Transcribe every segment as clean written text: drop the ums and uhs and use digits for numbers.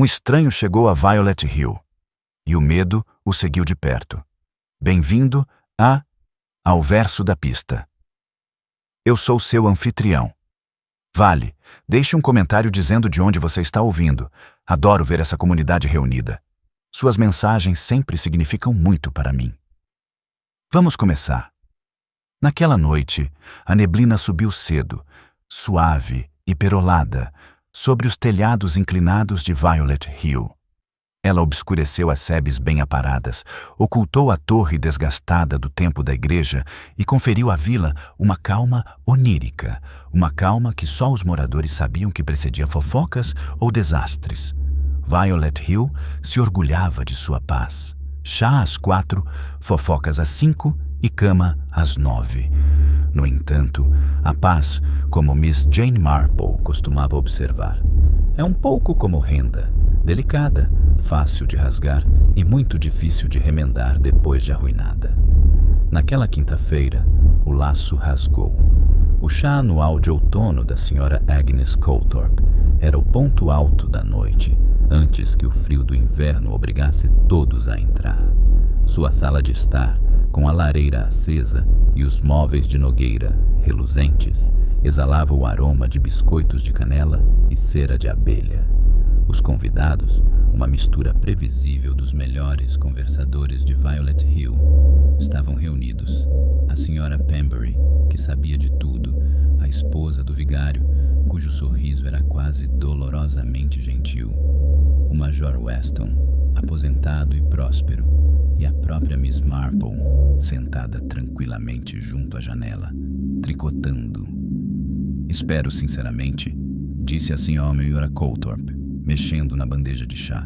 Um estranho chegou a Violet Hill, e o medo o seguiu de perto. Bem-vindo ao verso da pista. Eu sou seu anfitrião. Vale, deixe um comentário dizendo de onde você está ouvindo. Adoro ver essa comunidade reunida. Suas mensagens sempre significam muito para mim. Vamos começar. Naquela noite, a neblina subiu cedo, suave e perolada, sobre os telhados inclinados de Violet Hill. Ela obscureceu as sebes bem aparadas, ocultou a torre desgastada do tempo da igreja e conferiu à vila uma calma onírica, uma calma que só os moradores sabiam que precedia fofocas ou desastres. Violet Hill se orgulhava de sua paz. Chá às 4, fofocas às 5 e cama às 9. No entanto, a paz, como Miss Jane Marple costumava observar, é um pouco como renda, delicada, fácil de rasgar e muito difícil de remendar depois de arruinada. Naquela quinta-feira, o laço rasgou. O chá anual de outono da Sra. Agnes Coulthorpe era o ponto alto da noite, antes que o frio do inverno obrigasse todos a entrar. Sua sala de estar, com a lareira acesa e os móveis de nogueira reluzentes, exalava o aroma de biscoitos de canela e cera de abelha. Os convidados, uma mistura previsível dos melhores conversadores de Violet Hill, estavam reunidos. A Sra. Pembury, que sabia de tudo, a esposa do vigário, cujo sorriso era quase dolorosamente gentil, o Major Weston, aposentado e próspero, e a própria Miss Marple, sentada tranquilamente junto à janela, tricotando. Espero, sinceramente, disse a Sra. Coulthorpe, mexendo na bandeja de chá,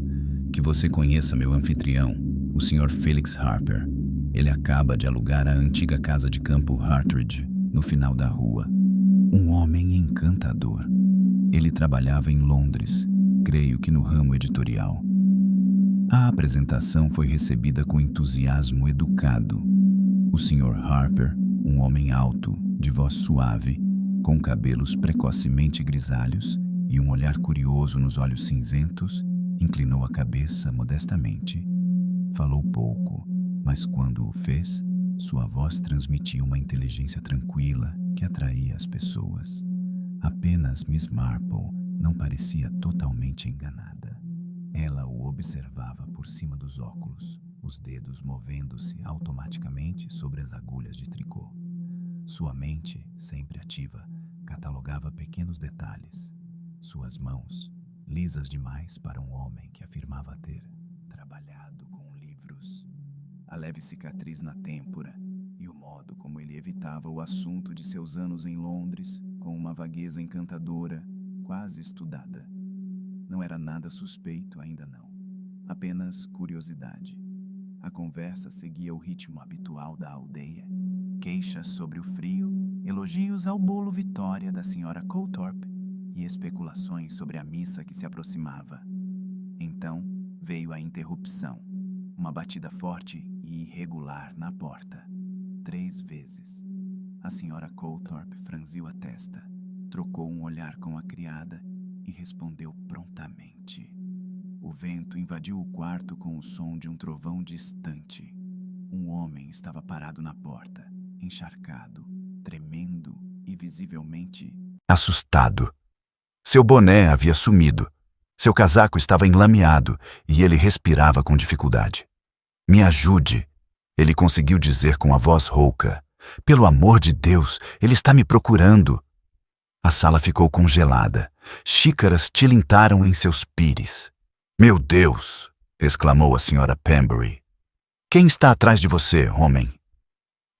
que você conheça meu anfitrião, o Sr. Felix Harper. Ele acaba de alugar a antiga casa de campo Hartridge, no final da rua. Um homem encantador. Ele trabalhava em Londres, creio que no ramo editorial. A apresentação foi recebida com entusiasmo educado. O Sr. Harper, um homem alto, de voz suave, com cabelos precocemente grisalhos e um olhar curioso nos olhos cinzentos, inclinou a cabeça modestamente. Falou pouco, mas quando o fez, sua voz transmitia uma inteligência tranquila que atraía as pessoas. Apenas Miss Marple não parecia totalmente enganada. Ela o observava por cima dos óculos, os dedos movendo-se automaticamente sobre as agulhas de tricô. Sua mente, sempre ativa, catalogava pequenos detalhes. Suas mãos, lisas demais para um homem que afirmava ter trabalhado com livros. A leve cicatriz na têmpora e o modo como ele evitava o assunto de seus anos em Londres com uma vagueza encantadora, quase estudada. Não era nada suspeito, ainda não. Apenas curiosidade. A conversa seguia o ritmo habitual da aldeia. Queixas sobre o frio, elogios ao bolo Vitória da Sra. Coulthorpe e especulações sobre a missa que se aproximava. Então veio a interrupção. Uma batida forte e irregular na porta. 3 vezes. A Sra. Coulthorpe franziu a testa, trocou um olhar com a criada e respondeu prontamente. O vento invadiu o quarto com o som de um trovão distante. Um homem estava parado na porta, encharcado, tremendo e visivelmente assustado. Seu boné havia sumido. Seu casaco estava enlameado e ele respirava com dificuldade. Me ajude, ele conseguiu dizer com a voz rouca. Pelo amor de Deus, ele está me procurando. A sala ficou congelada. Xícaras tilintaram em seus pires. Meu Deus! Exclamou a Sra. Pembury. Quem está atrás de você, homem?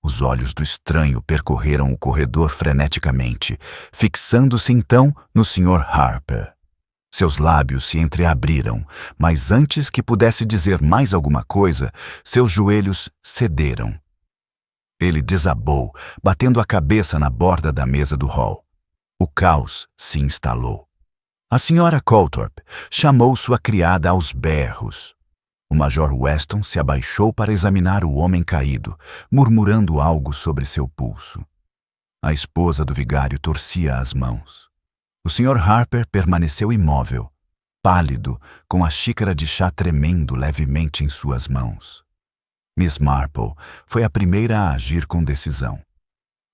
Os olhos do estranho percorreram o corredor freneticamente, fixando-se então no Sr. Harper. Seus lábios se entreabriram, mas antes que pudesse dizer mais alguma coisa, seus joelhos cederam. Ele desabou, batendo a cabeça na borda da mesa do hall. O caos se instalou. A Sra. Coulthorpe chamou sua criada aos berros. O Major Weston se abaixou para examinar o homem caído, murmurando algo sobre seu pulso. A esposa do vigário torcia as mãos. O Sr. Harper permaneceu imóvel. pálido, com a xícara de chá tremendo levemente em suas mãos. Miss Marple foi a primeira a agir com decisão.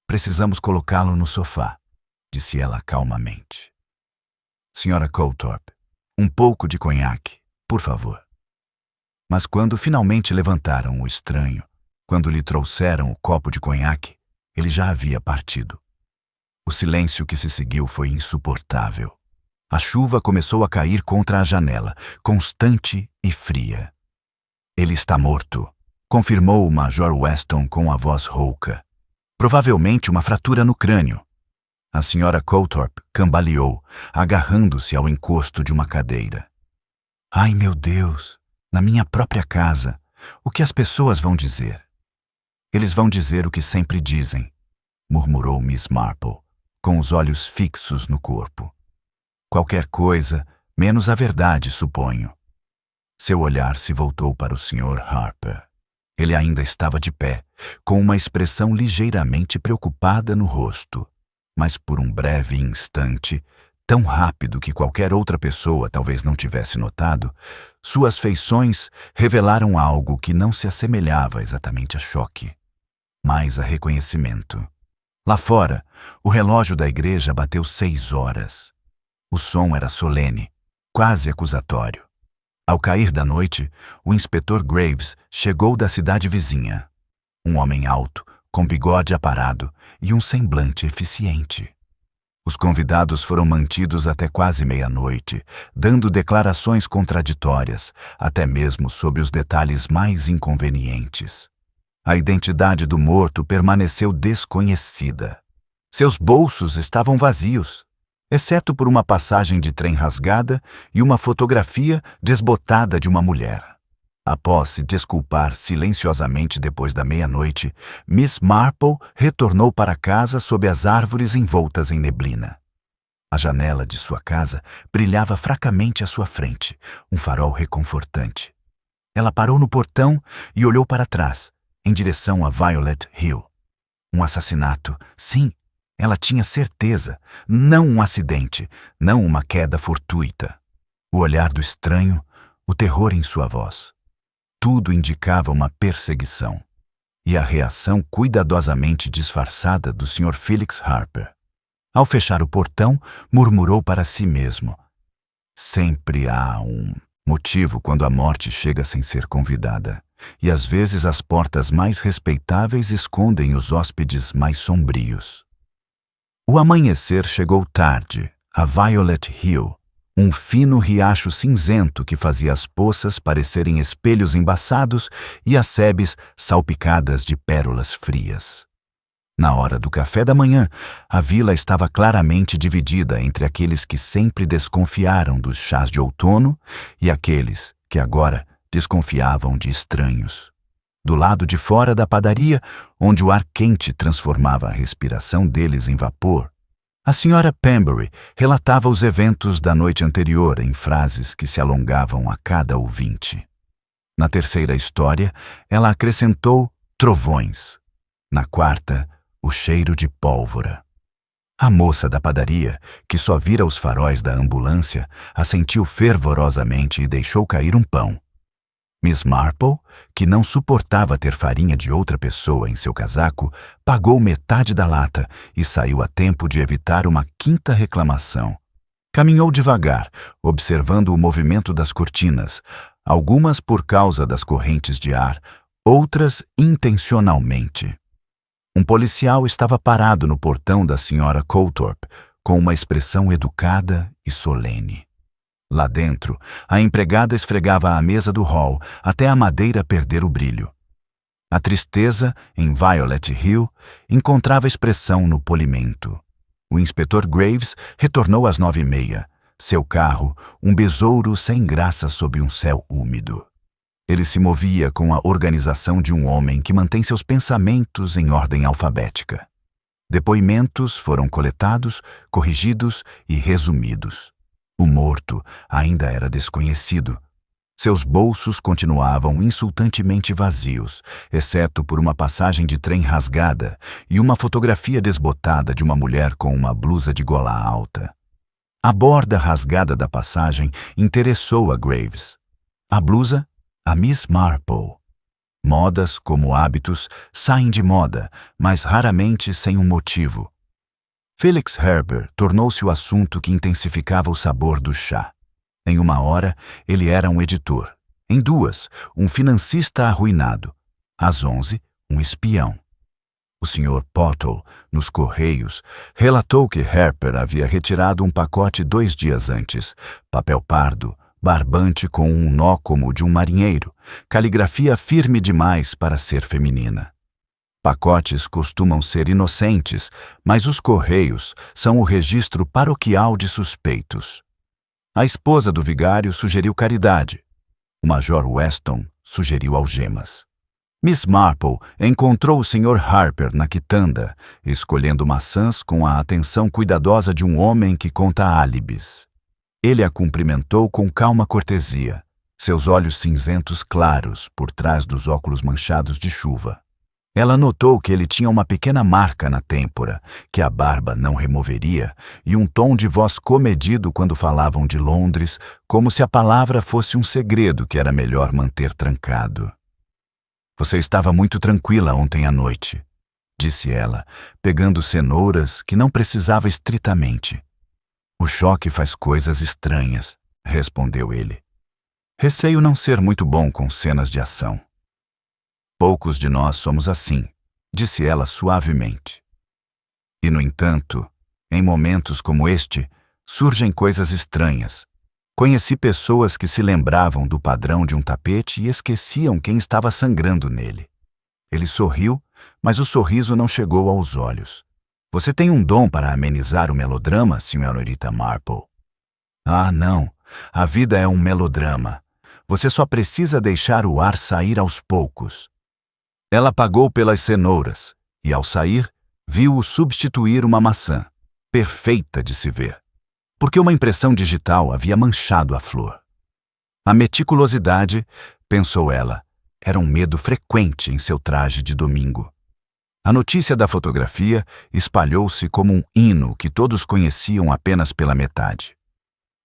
Precisamos colocá-lo no sofá, disse ela calmamente. Senhora Coulthorpe, um pouco de conhaque, por favor. Mas quando finalmente levantaram o estranho, quando lhe trouxeram o copo de conhaque, ele já havia partido. O silêncio que se seguiu foi insuportável. A chuva começou a cair contra a janela, constante e fria. Ele está morto, confirmou o Major Weston com a voz rouca. Provavelmente uma fratura no crânio. A senhora Coulthorpe cambaleou, agarrando-se ao encosto de uma cadeira. Ai, meu Deus! Na minha própria casa, o que as pessoas vão dizer? Eles vão dizer o que sempre dizem, murmurou Miss Marple, com os olhos fixos no corpo. Qualquer coisa, menos a verdade, suponho. Seu olhar se voltou para o Sr. Harper. Ele ainda estava de pé, com uma expressão ligeiramente preocupada no rosto, mas por um breve instante, tão rápido que qualquer outra pessoa talvez não tivesse notado, suas feições revelaram algo que não se assemelhava exatamente a choque, mas a reconhecimento. Lá fora, o relógio da igreja bateu 6 horas. O som era solene, quase acusatório. Ao cair da noite, o inspetor Graves chegou da cidade vizinha. Um homem alto, com bigode aparado e um semblante eficiente. Os convidados foram mantidos até quase meia-noite, dando declarações contraditórias, até mesmo sobre os detalhes mais inconvenientes. A identidade do morto permaneceu desconhecida. Seus bolsos estavam vazios, exceto por uma passagem de trem rasgada e uma fotografia desbotada de uma mulher. Após se desculpar silenciosamente depois da meia-noite, Miss Marple retornou para casa sob as árvores envoltas em neblina. A janela de sua casa brilhava fracamente à sua frente, um farol reconfortante. Ela parou no portão e olhou para trás, em direção a Violet Hill. Um assassinato, sim, ela tinha certeza, não um acidente, não uma queda fortuita. O olhar do estranho, o terror em sua voz. Tudo indicava uma perseguição, e a reação cuidadosamente disfarçada do Sr. Felix Harper. Ao fechar o portão, murmurou para si mesmo. Sempre há um motivo quando a morte chega sem ser convidada, e às vezes as portas mais respeitáveis escondem os hóspedes mais sombrios. O amanhecer chegou tarde, a Violet Hill, um fino riacho cinzento que fazia as poças parecerem espelhos embaçados e as sebes salpicadas de pérolas frias. Na hora do café da manhã, a vila estava claramente dividida entre aqueles que sempre desconfiaram dos chás de outono e aqueles que agora desconfiavam de estranhos. Do lado de fora da padaria, onde o ar quente transformava a respiração deles em vapor, a senhora Pembury relatava os eventos da noite anterior em frases que se alongavam a cada ouvinte. Na terceira história, ela acrescentou trovões. Na quarta, o cheiro de pólvora. A moça da padaria, que só vira os faróis da ambulância, assentiu fervorosamente e deixou cair um pão. Miss Marple, que não suportava ter farinha de outra pessoa em seu casaco, pagou metade da lata e saiu a tempo de evitar uma quinta reclamação. Caminhou devagar, observando o movimento das cortinas, algumas por causa das correntes de ar, outras intencionalmente. Um policial estava parado no portão da senhora Coulthorpe, com uma expressão educada e solene. Lá dentro, a empregada esfregava a mesa do hall até a madeira perder o brilho. A tristeza, em Violet Hill, encontrava expressão no polimento. O inspetor Graves retornou às 9h30. Seu carro, um besouro sem graça sob um céu úmido. Ele se movia com a organização de um homem que mantém seus pensamentos em ordem alfabética. Depoimentos foram coletados, corrigidos e resumidos. O morto ainda era desconhecido. Seus bolsos continuavam insultantemente vazios, exceto por uma passagem de trem rasgada e uma fotografia desbotada de uma mulher com uma blusa de gola alta. A borda rasgada da passagem interessou a Graves. A blusa, a Miss Marple. Modas, como hábitos, saem de moda, mas raramente sem um motivo. Felix Herbert tornou-se o assunto que intensificava o sabor do chá. Em 1 hora, ele era um editor. Em 2, um financista arruinado. Às 11, um espião. O Sr. Pottle, nos Correios, relatou que Harper havia retirado um pacote 2 dias antes, papel pardo, barbante com um nó como o de um marinheiro, caligrafia firme demais para ser feminina. Pacotes costumam ser inocentes, mas os Correios são o registro paroquial de suspeitos. A esposa do vigário sugeriu caridade. O Major Weston sugeriu algemas. Miss Marple encontrou o Sr. Harper na quitanda, escolhendo maçãs com a atenção cuidadosa de um homem que conta álibis. Ele a cumprimentou com calma cortesia, seus olhos cinzentos claros por trás dos óculos manchados de chuva. Ela notou que ele tinha uma pequena marca na têmpora, que a barba não removeria, e um tom de voz comedido quando falavam de Londres, como se a palavra fosse um segredo que era melhor manter trancado. Você estava muito tranquila ontem à noite, disse ela, pegando cenouras que não precisava estritamente. O choque faz coisas estranhas, respondeu ele. Receio não ser muito bom com cenas de ação. Poucos de nós somos assim, disse ela suavemente. E, no entanto, em momentos como este, surgem coisas estranhas. Conheci pessoas que se lembravam do padrão de um tapete e esqueciam quem estava sangrando nele. Ele sorriu, mas o sorriso não chegou aos olhos. Você tem um dom para amenizar o melodrama, senhorita Marple? Ah, não. A vida é um melodrama. Você só precisa deixar o ar sair aos poucos. Ela pagou pelas cenouras e, ao sair, viu-o substituir uma maçã, perfeita de se ver, porque uma impressão digital havia manchado a flor. A meticulosidade, pensou ela, era um medo frequente em seu traje de domingo. A notícia da fotografia espalhou-se como um hino que todos conheciam apenas pela metade.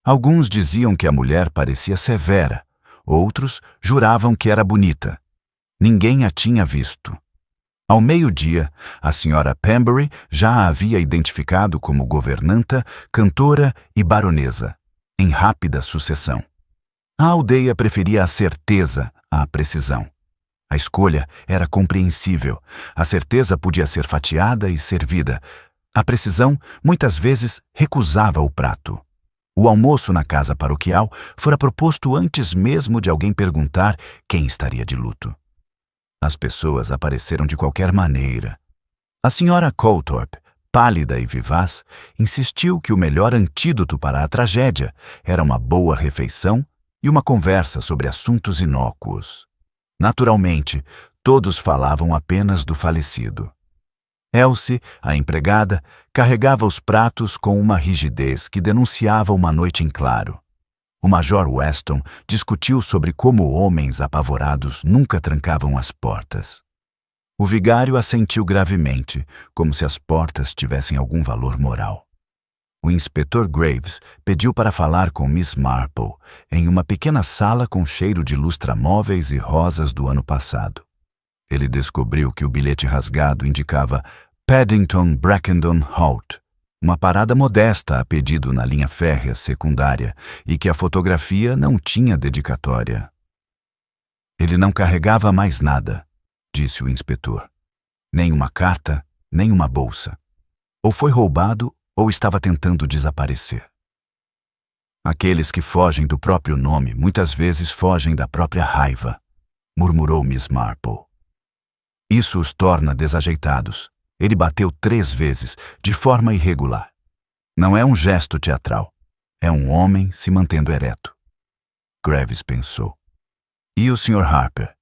Alguns diziam que a mulher parecia severa, outros juravam que era bonita. Ninguém a tinha visto. Ao meio-dia, a senhora Pembury já a havia identificado como governanta, cantora e baronesa, em rápida sucessão. A aldeia preferia a certeza à precisão. A escolha era compreensível. A certeza podia ser fatiada e servida. A precisão, muitas vezes, recusava o prato. O almoço na casa paroquial fora proposto antes mesmo de alguém perguntar quem estaria de luto. As pessoas apareceram de qualquer maneira. A senhora Colthorpe, pálida e vivaz, insistiu que o melhor antídoto para a tragédia era uma boa refeição e uma conversa sobre assuntos inócuos. Naturalmente, todos falavam apenas do falecido. Elsie, a empregada, carregava os pratos com uma rigidez que denunciava uma noite em claro. O Major Weston discutiu sobre como homens apavorados nunca trancavam as portas. O vigário assentiu gravemente, como se as portas tivessem algum valor moral. O inspetor Graves pediu para falar com Miss Marple em uma pequena sala com cheiro de lustramóveis e rosas do ano passado. Ele descobriu que o bilhete rasgado indicava Paddington Brackendon Halt, uma parada modesta a pedido na linha férrea secundária, e que a fotografia não tinha dedicatória. Ele não carregava mais nada, disse o inspetor. Nem uma carta, nem uma bolsa. Ou foi roubado ou estava tentando desaparecer. Aqueles que fogem do próprio nome muitas vezes fogem da própria raiva, murmurou Miss Marple. Isso os torna desajeitados. Ele bateu 3 vezes, de forma irregular. Não é um gesto teatral. É um homem se mantendo ereto. Graves pensou. E o Sr. Harper?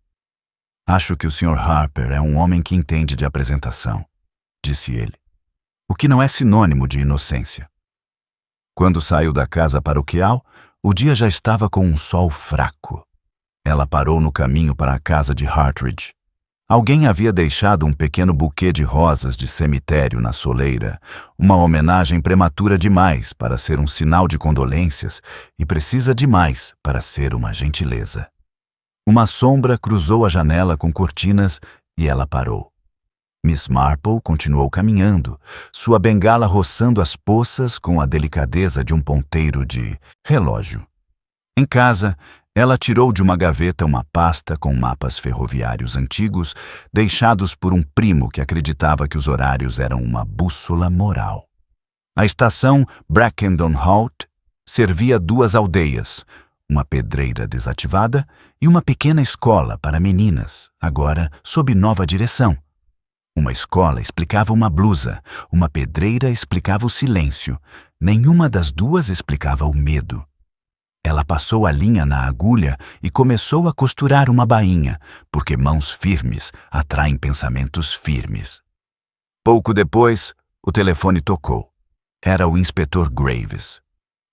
Acho que o Sr. Harper é um homem que entende de apresentação, disse ele. O que não é sinônimo de inocência. Quando saiu da casa paroquial, o dia já estava com um sol fraco. Ela parou no caminho para a casa de Hartridge. Alguém havia deixado um pequeno buquê de rosas de cemitério na soleira, uma homenagem prematura demais para ser um sinal de condolências e precisa demais para ser uma gentileza. Uma sombra cruzou a janela com cortinas e ela parou. Miss Marple continuou caminhando, sua bengala roçando as poças com a delicadeza de um ponteiro de relógio. Em casa, ela tirou de uma gaveta uma pasta com mapas ferroviários antigos, deixados por um primo que acreditava que os horários eram uma bússola moral. A estação Brackendon Halt servia 2 aldeias, uma pedreira desativada e uma pequena escola para meninas, agora sob nova direção. Uma escola explicava uma blusa, uma pedreira explicava o silêncio, nenhuma das duas explicava o medo. Ela passou a linha na agulha e começou a costurar uma bainha, porque mãos firmes atraem pensamentos firmes. Pouco depois, o telefone tocou. Era o inspetor Graves.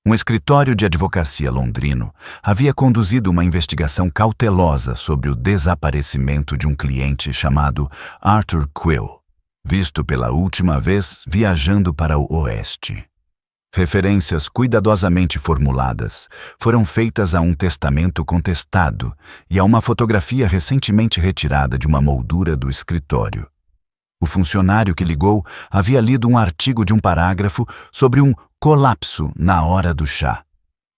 Um escritório de advocacia londrino havia conduzido uma investigação cautelosa sobre o desaparecimento de um cliente chamado Arthur Quill, visto pela última vez viajando para o oeste. Referências cuidadosamente formuladas foram feitas a um testamento contestado e a uma fotografia recentemente retirada de uma moldura do escritório. O funcionário que ligou havia lido um artigo de um parágrafo sobre um colapso na hora do chá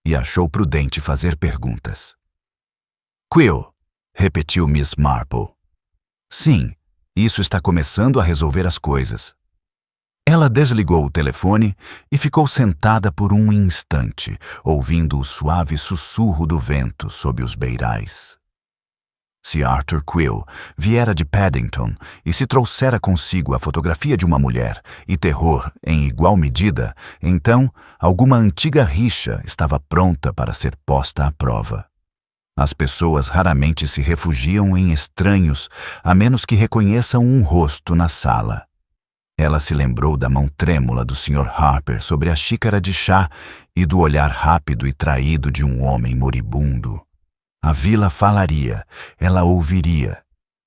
e achou prudente fazer perguntas. Quill, repetiu Miss Marple. Sim, isso está começando a resolver as coisas. Ela desligou o telefone e ficou sentada por um instante, ouvindo o suave sussurro do vento sob os beirais. Se Arthur Quill viera de Paddington e se trouxera consigo a fotografia de uma mulher e terror em igual medida, então alguma antiga rixa estava pronta para ser posta à prova. As pessoas raramente se refugiam em estranhos, a menos que reconheçam um rosto na sala. Ela se lembrou da mão trêmula do Sr. Harper sobre a xícara de chá e do olhar rápido e traído de um homem moribundo. A vila falaria, ela ouviria.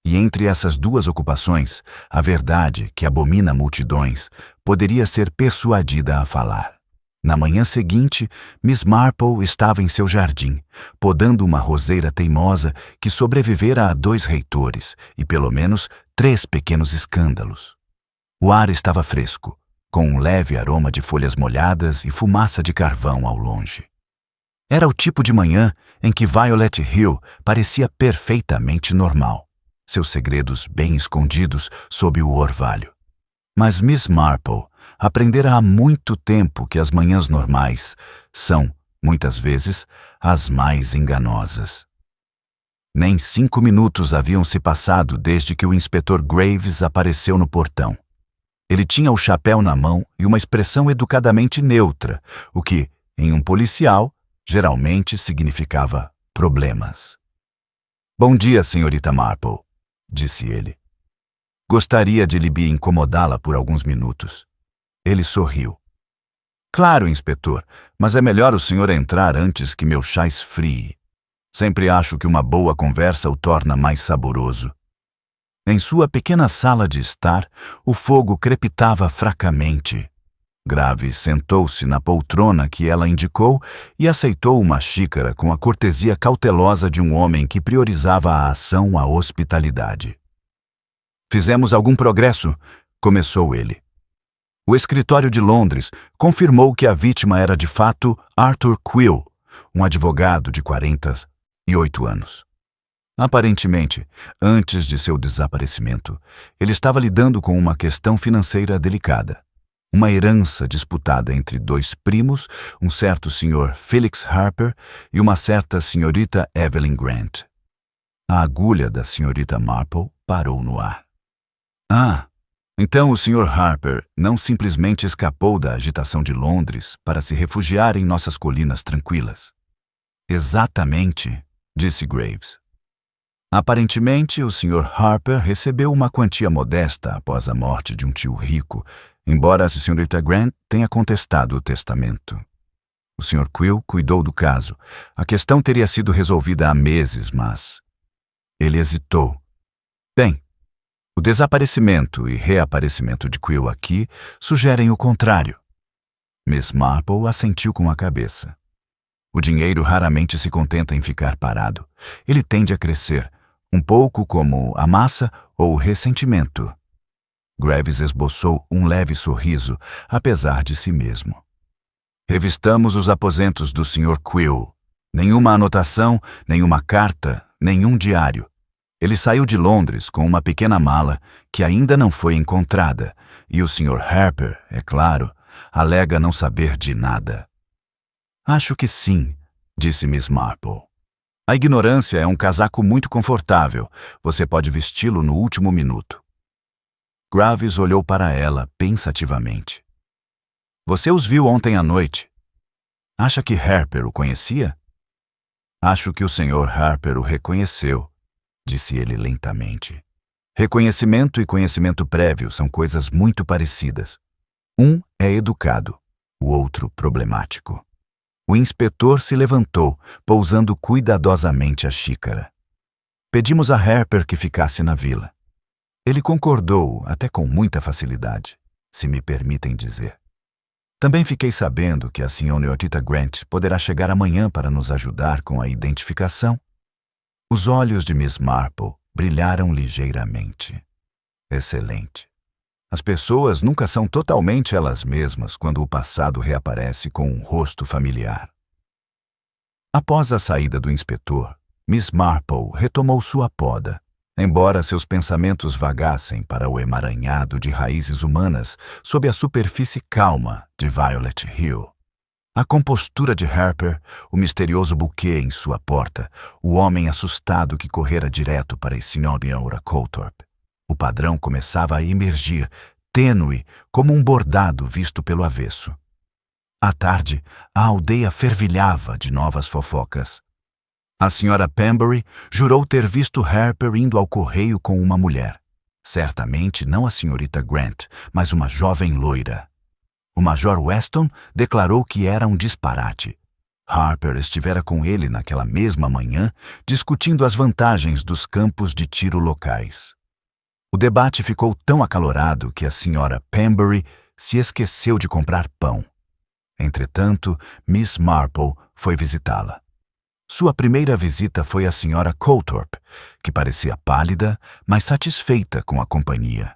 E entre essas 2 ocupações, a verdade, que abomina multidões, poderia ser persuadida a falar. Na manhã seguinte, Miss Marple estava em seu jardim, podando uma roseira teimosa que sobrevivera a 2 reitores e pelo menos 3 pequenos escândalos. O ar estava fresco, com um leve aroma de folhas molhadas e fumaça de carvão ao longe. Era o tipo de manhã em que Violet Hill parecia perfeitamente normal, seus segredos bem escondidos sob o orvalho. Mas Miss Marple aprendera há muito tempo que as manhãs normais são, muitas vezes, as mais enganosas. Nem 5 minutos haviam se passado desde que o inspetor Graves apareceu no portão. Ele tinha o chapéu na mão e uma expressão educadamente neutra, o que, em um policial, geralmente significava problemas. Bom dia, senhorita Marple, disse ele. Gostaria de lhe incomodá-la por alguns minutos. Ele sorriu. Claro, inspetor, mas é melhor o senhor entrar antes que meu chá esfrie. Sempre acho que uma boa conversa o torna mais saboroso. Em sua pequena sala de estar, o fogo crepitava fracamente. Graves sentou-se na poltrona que ela indicou e aceitou uma xícara com a cortesia cautelosa de um homem que priorizava a ação à hospitalidade. Fizemos algum progresso, começou ele. O escritório de Londres confirmou que a vítima era de fato Arthur Quill, um advogado de 48 anos. Aparentemente, antes de seu desaparecimento, ele estava lidando com uma questão financeira delicada. Uma herança disputada entre 2 primos, um certo Sr. Felix Harper e uma certa senhorita Evelyn Grant. A agulha da senhorita Marple parou no ar. Ah, então o Sr. Harper não simplesmente escapou da agitação de Londres para se refugiar em nossas colinas tranquilas. Exatamente, disse Graves. Aparentemente, o Sr. Harper recebeu uma quantia modesta após a morte de um tio rico, embora a senhorita Grant tenha contestado o testamento. O Sr. Quill cuidou do caso. A questão teria sido resolvida há meses, mas... Ele hesitou. Bem, O desaparecimento e reaparecimento de Quill aqui sugerem o contrário. Miss Marple assentiu com a cabeça. O dinheiro raramente se contenta em ficar parado. Ele tende a crescer, um pouco como a massa ou o ressentimento. Graves esboçou um leve sorriso, apesar de si mesmo. Revistamos os aposentos do Sr. Quill. Nenhuma anotação, nenhuma carta, nenhum diário. Ele saiu de Londres com uma pequena mala que ainda não foi encontrada, e o Sr. Harper, é claro, alega não saber de nada. Acho que sim, disse Miss Marple. A ignorância é um casaco muito confortável. Você pode vesti-lo no último minuto. Graves olhou para ela pensativamente. Você os viu ontem à noite. Acha que Harper o conhecia? Acho que o Sr. Harper o reconheceu, disse ele lentamente. Reconhecimento e conhecimento prévio são coisas muito parecidas. Um é educado, o outro problemático. O inspetor se levantou, pousando cuidadosamente a xícara. Pedimos a Harper que ficasse na vila. Ele concordou, até com muita facilidade, se me permitem dizer. Também fiquei sabendo que a senhorita Grant poderá chegar amanhã para nos ajudar com a identificação. Os olhos de Miss Marple brilharam ligeiramente. Excelente. As pessoas nunca são totalmente elas mesmas quando o passado reaparece com um rosto familiar. Após a saída do inspetor, Miss Marple retomou sua poda, embora seus pensamentos vagassem para o emaranhado de raízes humanas sob a superfície calma de Violet Hill. A compostura de Harper, o misterioso buquê em sua porta, o homem assustado que correra direto para a senhora Coulthorpe. O padrão começava a emergir, tênue, como um bordado visto pelo avesso. À tarde, a aldeia fervilhava de novas fofocas. A senhora Pembury jurou ter visto Harper indo ao correio com uma mulher. Certamente não a senhorita Grant, mas uma jovem loira. O Major Weston declarou que era um disparate. Harper estivera com ele naquela mesma manhã, discutindo as vantagens dos campos de tiro locais. O debate ficou tão acalorado que a senhora Pembury se esqueceu de comprar pão. Entretanto, Miss Marple foi visitá-la. Sua primeira visita foi à senhora Coulthorpe, que parecia pálida, mas satisfeita com a companhia.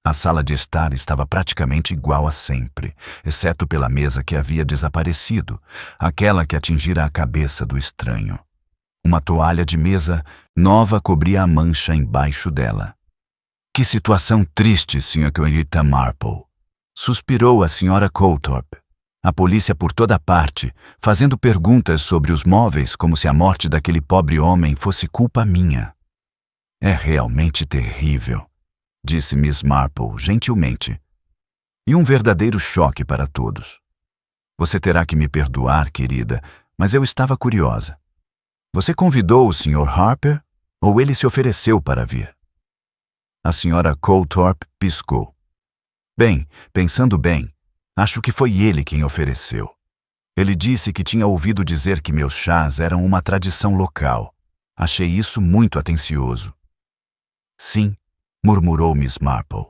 A sala de estar estava praticamente igual a sempre, exceto pela mesa que havia desaparecido, aquela que atingira a cabeça do estranho. Uma toalha de mesa nova cobria a mancha embaixo dela. Que situação triste, senhorita Marple, suspirou a senhora Coulthorpe. A polícia por toda parte, fazendo perguntas sobre os móveis como se a morte daquele pobre homem fosse culpa minha. É realmente terrível, disse Miss Marple gentilmente. E um verdadeiro choque para todos. Você terá que me perdoar, querida, mas eu estava curiosa. Você convidou o Sr. Harper ou ele se ofereceu para vir? A senhora Coulthorpe piscou. Bem, pensando bem, acho que foi ele quem ofereceu. Ele disse que tinha ouvido dizer que meus chás eram uma tradição local. Achei isso muito atencioso. Sim, murmurou Miss Marple.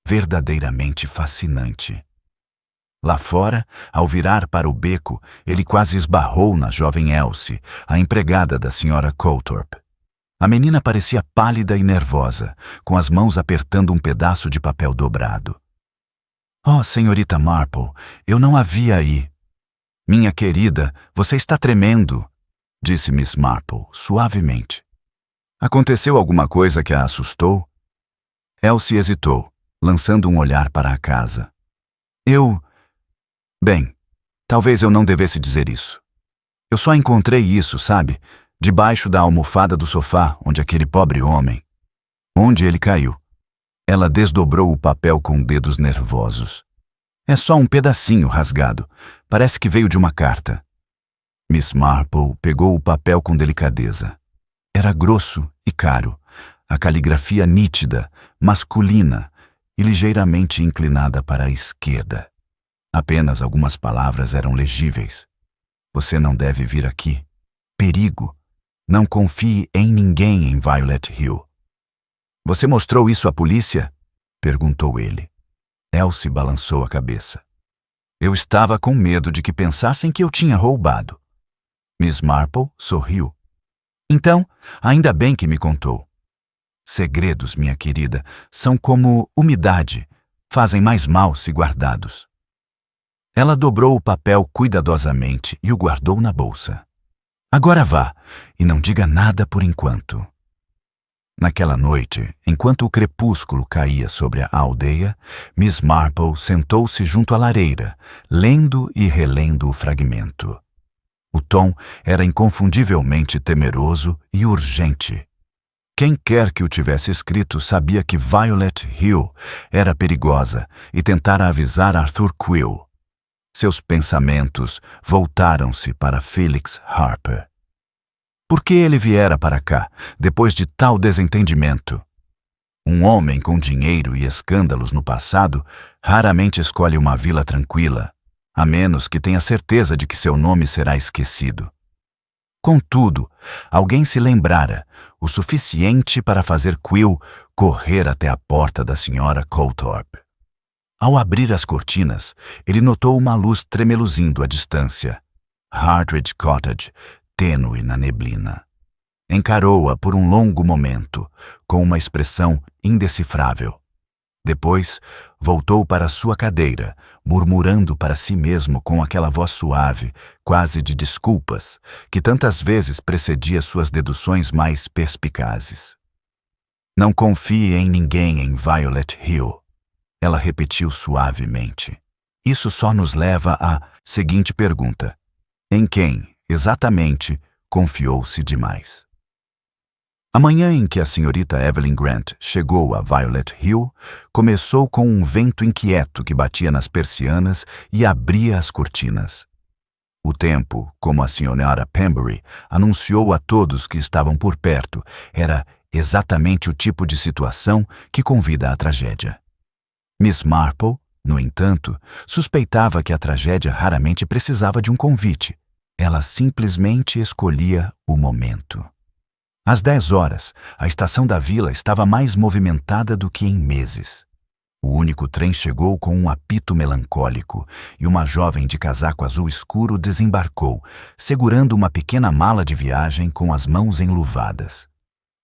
Verdadeiramente fascinante. Lá fora, ao virar para o beco, ele quase esbarrou na jovem Elsie, a empregada da senhora Coulthorpe. A menina parecia pálida e nervosa, com as mãos apertando um pedaço de papel dobrado. Oh, senhorita Marple, eu não a vi aí. Minha querida, você está tremendo, disse Miss Marple, suavemente. Aconteceu alguma coisa que a assustou? Elsie hesitou, lançando um olhar para a casa. Bem, talvez eu não devesse dizer isso. Eu só encontrei isso, sabe? Debaixo da almofada do sofá, onde aquele pobre homem... Onde ele caiu. Ela desdobrou o papel com dedos nervosos. É só um pedacinho rasgado. Parece que veio de uma carta. Miss Marple pegou o papel com delicadeza. Era grosso e caro. A caligrafia nítida, masculina e ligeiramente inclinada para a esquerda. Apenas algumas palavras eram legíveis. Você não deve vir aqui. Perigo. Não confie em ninguém em Violet Hill. Você mostrou isso à polícia? Perguntou ele. Elsie balançou a cabeça. Eu estava com medo de que pensassem que eu tinha roubado. Miss Marple sorriu. Então, ainda bem que me contou. Segredos, minha querida, são como umidade, fazem mais mal se guardados. Ela dobrou o papel cuidadosamente e o guardou na bolsa. Agora vá, e não diga nada por enquanto. Naquela noite, enquanto o crepúsculo caía sobre a aldeia, Miss Marple sentou-se junto à lareira, lendo e relendo o fragmento. O tom era inconfundivelmente temeroso e urgente. Quem quer que o tivesse escrito sabia que Violet Hill era perigosa e tentara avisar Arthur Quill. Seus pensamentos voltaram-se para Felix Harper. Por que ele viera para cá, depois de tal desentendimento? Um homem com dinheiro e escândalos no passado raramente escolhe uma vila tranquila, a menos que tenha certeza de que seu nome será esquecido. Contudo, alguém se lembrara o suficiente para fazer Quill correr até a porta da senhora Colthorpe. Ao abrir as cortinas, ele notou uma luz tremeluzindo à distância. Hartridge Cottage, tênue na neblina. Encarou-a por um longo momento, com uma expressão indecifrável. Depois, voltou para sua cadeira, murmurando para si mesmo com aquela voz suave, quase de desculpas, que tantas vezes precedia suas deduções mais perspicazes. Não confie em ninguém em Violet Hill. Ela repetiu suavemente. Isso só nos leva à seguinte pergunta. Em quem, exatamente, confiou-se demais? A manhã em que a senhorita Evelyn Grant chegou a Violet Hill começou com um vento inquieto que batia nas persianas e abria as cortinas. O tempo, como a senhora Pembury anunciou a todos que estavam por perto, era exatamente o tipo de situação que convida à tragédia. Miss Marple, no entanto, suspeitava que a tragédia raramente precisava de um convite. Ela simplesmente escolhia o momento. Às 10 horas, a estação da vila estava mais movimentada do que em meses. O único trem chegou com um apito melancólico e uma jovem de casaco azul escuro desembarcou, segurando uma pequena mala de viagem com as mãos enluvadas.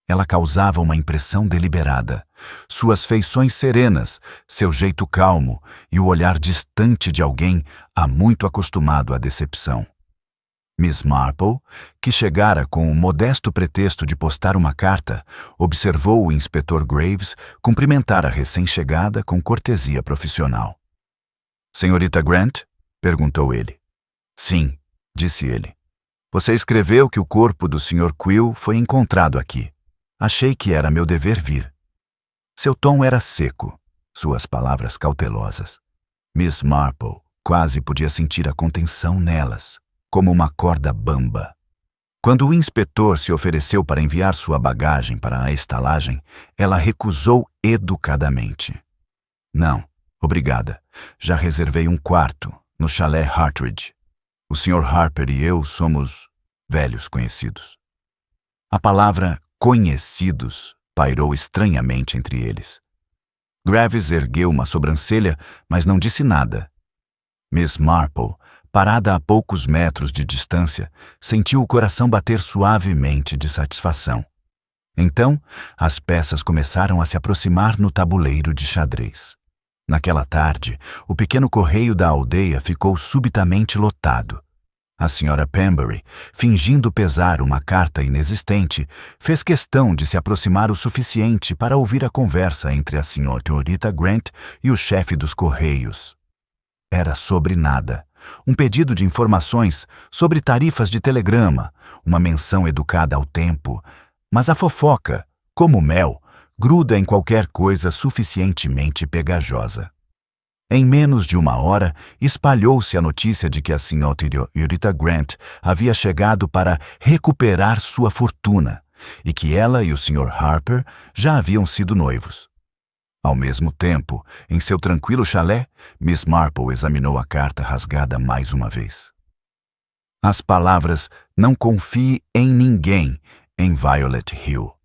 Ela causava uma impressão deliberada. Suas feições serenas, seu jeito calmo e o olhar distante de alguém há muito acostumado à decepção. Miss Marple, que chegara com o modesto pretexto de postar uma carta, observou o inspetor Graves cumprimentar a recém-chegada com cortesia profissional. Senhorita Grant? Perguntou ele. Sim, disse ele. Você escreveu que o corpo do Sr. Quill foi encontrado aqui. Achei que era meu dever vir. Seu tom era seco, suas palavras cautelosas. Miss Marple quase podia sentir a contenção nelas, como uma corda bamba. Quando o inspetor se ofereceu para enviar sua bagagem para a estalagem, ela recusou educadamente. Não, obrigada. Já reservei um quarto no chalé Hartridge. O Sr. Harper e eu somos velhos conhecidos. A palavra conhecidos pairou estranhamente entre eles. Graves ergueu uma sobrancelha, mas não disse nada. Miss Marple, parada a poucos metros de distância, sentiu o coração bater suavemente de satisfação. Então, as peças começaram a se aproximar no tabuleiro de xadrez. Naquela tarde, o pequeno correio da aldeia ficou subitamente lotado. A senhora Pembury, fingindo pesar uma carta inexistente, fez questão de se aproximar o suficiente para ouvir a conversa entre a senhorita Grant e o chefe dos correios. Era sobre nada. Um pedido de informações sobre tarifas de telegrama, uma menção educada ao tempo, mas a fofoca, como mel, gruda em qualquer coisa suficientemente pegajosa. Em menos de uma hora, espalhou-se a notícia de que a senhorita Grant havia chegado para recuperar sua fortuna e que ela e o Sr. Harper já haviam sido noivos. Ao mesmo tempo, em seu tranquilo chalé, Miss Marple examinou a carta rasgada mais uma vez. As palavras "não confie em ninguém" em Violet Hill.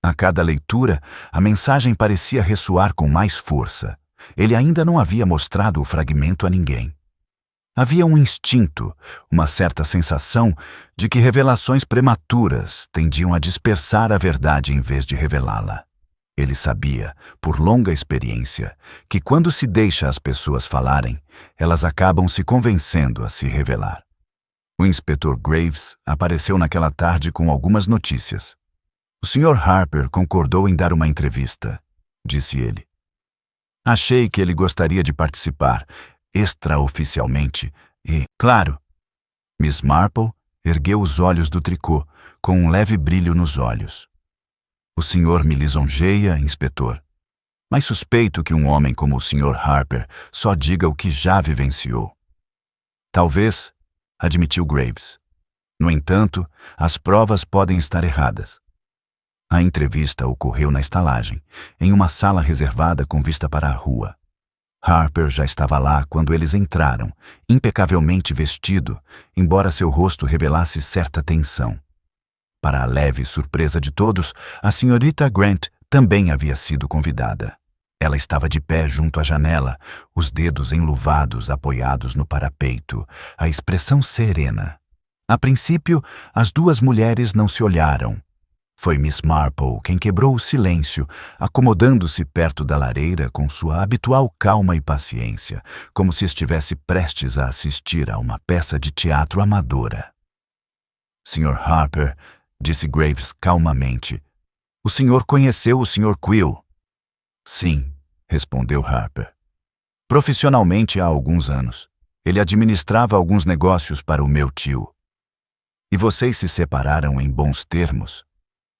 A cada leitura, a mensagem parecia ressoar com mais força. Ele ainda não havia mostrado o fragmento a ninguém. Havia um instinto, uma certa sensação de que revelações prematuras tendiam a dispersar a verdade em vez de revelá-la. Ele sabia, por longa experiência, que quando se deixa as pessoas falarem, elas acabam se convencendo a se revelar. O inspetor Graves apareceu naquela tarde com algumas notícias. O Sr. Harper concordou em dar uma entrevista, disse ele. Achei que ele gostaria de participar, extraoficialmente, e, claro, Miss Marple ergueu os olhos do tricô, com um leve brilho nos olhos. O senhor me lisonjeia, inspetor, mas suspeito que um homem como o Sr. Harper só diga o que já vivenciou. Talvez, admitiu Graves. No entanto, as provas podem estar erradas. A entrevista ocorreu na estalagem, em uma sala reservada com vista para a rua. Harper já estava lá quando eles entraram, impecavelmente vestido, embora seu rosto revelasse certa tensão. Para a leve surpresa de todos, a senhorita Grant também havia sido convidada. Ela estava de pé junto à janela, os dedos enluvados apoiados no parapeito, a expressão serena. A princípio, as duas mulheres não se olharam. Foi Miss Marple quem quebrou o silêncio, acomodando-se perto da lareira com sua habitual calma e paciência, como se estivesse prestes a assistir a uma peça de teatro amadora. Sr. Harper, disse Graves calmamente, o senhor conheceu o Sr. Quill? Sim, respondeu Harper. Profissionalmente há alguns anos. Ele administrava alguns negócios para o meu tio. E vocês se separaram em bons termos?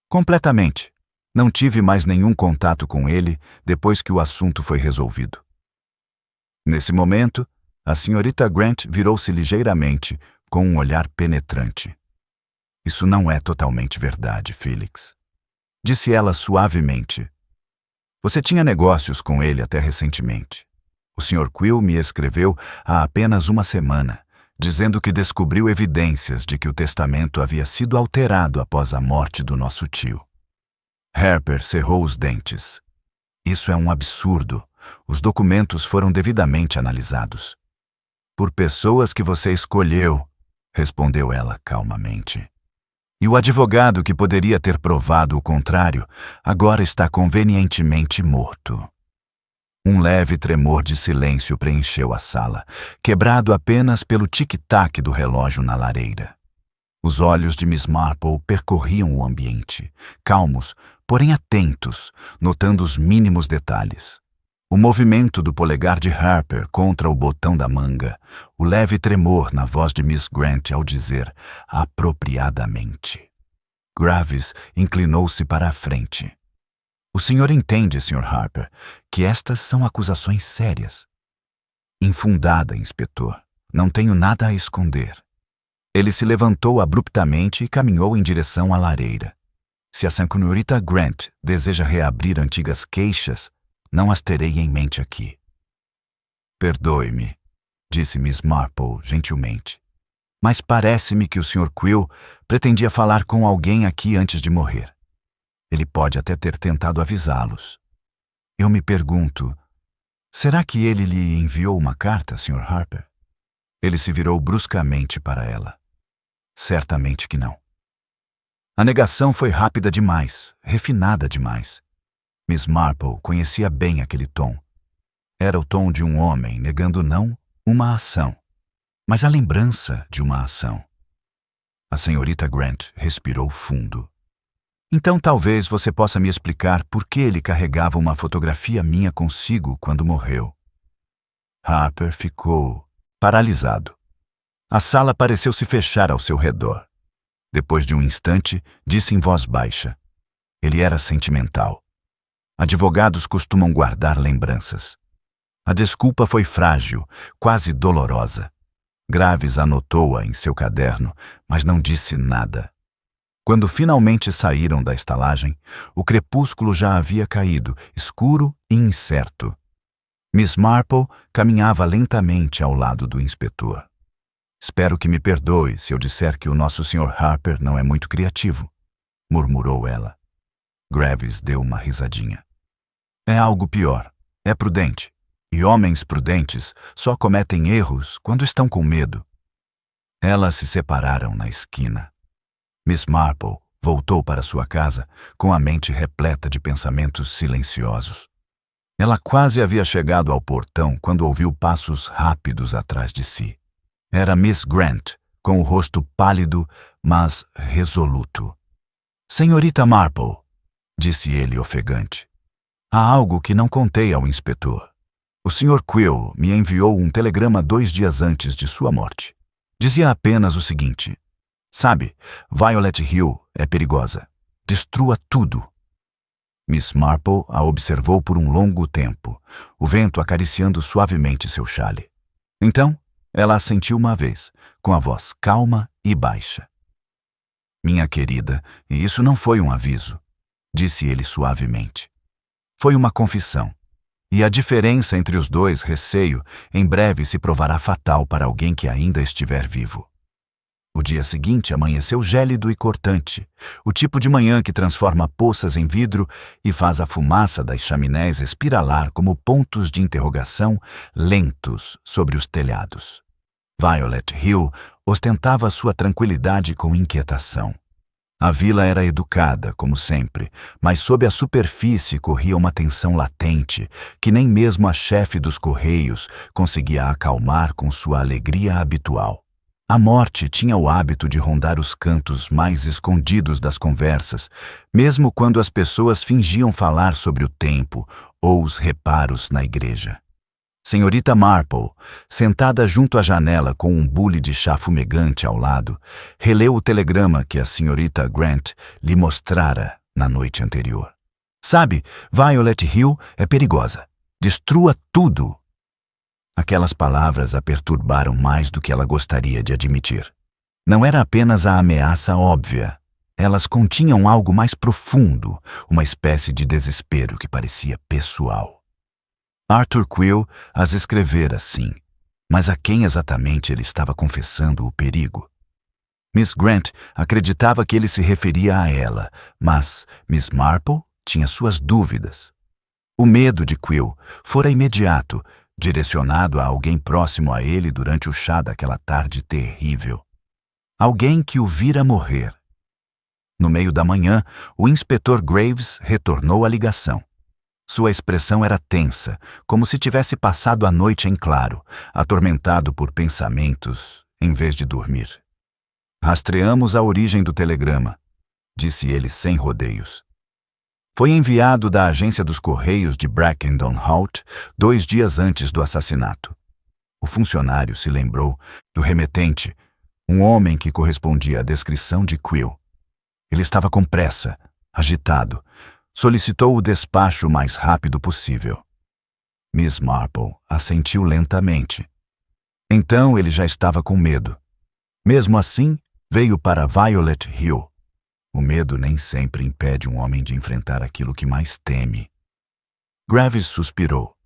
Completamente. Não tive mais nenhum contato com ele depois que o assunto foi resolvido. Nesse momento, a senhorita Grant virou-se ligeiramente, com um olhar penetrante. Isso não é totalmente verdade, Felix. Disse ela suavemente. Você tinha negócios com ele até recentemente. O Sr. Quill me escreveu há apenas uma semana, dizendo que descobriu evidências de que o testamento havia sido alterado após a morte do nosso tio. Harper cerrou os dentes. Isso é um absurdo. Os documentos foram devidamente analisados. Por pessoas que você escolheu, respondeu ela calmamente. E o advogado que poderia ter provado o contrário, agora está convenientemente morto. Um leve tremor de silêncio preencheu a sala, quebrado apenas pelo tic-tac do relógio na lareira. Os olhos de Miss Marple percorriam o ambiente, calmos, porém atentos, notando os mínimos detalhes. O movimento do polegar de Harper contra o botão da manga, o leve tremor na voz de Miss Grant ao dizer apropriadamente. Graves inclinou-se para a frente. O senhor entende, Sr. Harper, que estas são acusações sérias. Infundada, inspetor. Não tenho nada a esconder. Ele se levantou abruptamente e caminhou em direção à lareira. Se a senhorita Grant deseja reabrir antigas queixas, não as terei em mente aqui. Perdoe-me, disse Miss Marple gentilmente. Mas parece-me que o Sr. Quill pretendia falar com alguém aqui antes de morrer. Ele pode até ter tentado avisá-los. Eu me pergunto, será que ele lhe enviou uma carta, Sr. Harper? Ele se virou bruscamente para ela. Certamente que não. A negação foi rápida demais, refinada demais. Miss Marple conhecia bem aquele tom. Era o tom de um homem negando não uma ação, mas a lembrança de uma ação. A senhorita Grant respirou fundo. Então talvez você possa me explicar por que ele carregava uma fotografia minha consigo quando morreu. Harper ficou paralisado. A sala pareceu se fechar ao seu redor. Depois de um instante, disse em voz baixa. Ele era sentimental. Advogados costumam guardar lembranças. A desculpa foi frágil, quase dolorosa. Graves anotou-a em seu caderno, mas não disse nada. Quando finalmente saíram da estalagem, o crepúsculo já havia caído, escuro e incerto. Miss Marple caminhava lentamente ao lado do inspetor. Espero que me perdoe se eu disser que o nosso Sr. Harper não é muito criativo, murmurou ela. Graves deu uma risadinha. É algo pior. É prudente. E homens prudentes só cometem erros quando estão com medo. Elas se separaram na esquina. Miss Marple voltou para sua casa com a mente repleta de pensamentos silenciosos. Ela quase havia chegado ao portão quando ouviu passos rápidos atrás de si. Era Miss Grant, com o rosto pálido, mas resoluto. Senhorita Marple, disse ele ofegante. Há algo que não contei ao inspetor. O Sr. Quill me enviou um telegrama 2 dias antes de sua morte. Dizia apenas o seguinte: sabe, Violet Hill é perigosa. Destrua tudo. Miss Marple a observou por um longo tempo, o vento acariciando suavemente seu chale. Então, ela assentiu uma vez, com a voz calma e baixa. Minha querida, isso não foi um aviso, disse ele suavemente. Foi uma confissão. E a diferença entre os dois, receio, em breve se provará fatal para alguém que ainda estiver vivo. O dia seguinte amanheceu gélido e cortante, o tipo de manhã que transforma poças em vidro e faz a fumaça das chaminés espiralar como pontos de interrogação lentos sobre os telhados. Violet Hill ostentava sua tranquilidade com inquietação. A vila era educada, como sempre, mas sob a superfície corria uma tensão latente que nem mesmo a chefe dos Correios conseguia acalmar com sua alegria habitual. A morte tinha o hábito de rondar os cantos mais escondidos das conversas, mesmo quando as pessoas fingiam falar sobre o tempo ou os reparos na igreja. Senhorita Marple, sentada junto à janela com um bule de chá fumegante ao lado, releu o telegrama que a senhorita Grant lhe mostrara na noite anterior. Sabe, Violet Hill é perigosa. Destrua tudo. Aquelas palavras a perturbaram mais do que ela gostaria de admitir. Não era apenas a ameaça óbvia. Elas continham algo mais profundo, uma espécie de desespero que parecia pessoal. Arthur Quill as escrevera assim, mas a quem exatamente ele estava confessando o perigo? Miss Grant acreditava que ele se referia a ela, mas Miss Marple tinha suas dúvidas. O medo de Quill fora imediato, direcionado a alguém próximo a ele durante o chá daquela tarde terrível. Alguém que o vira morrer. No meio da manhã, o inspetor Graves retornou à ligação. Sua expressão era tensa, como se tivesse passado a noite em claro, atormentado por pensamentos, em vez de dormir. Rastreamos a origem do telegrama, disse ele sem rodeios. Foi enviado da agência dos Correios de Brackendon Halt 2 dias antes do assassinato. O funcionário se lembrou do remetente, um homem que correspondia à descrição de Quill. Ele estava com pressa, agitado. Solicitou o despacho o mais rápido possível. Miss Marple assentiu lentamente. Então ele já estava com medo. Mesmo assim, veio para Violet Hill. O medo nem sempre impede um homem de enfrentar aquilo que mais teme. Graves suspirou.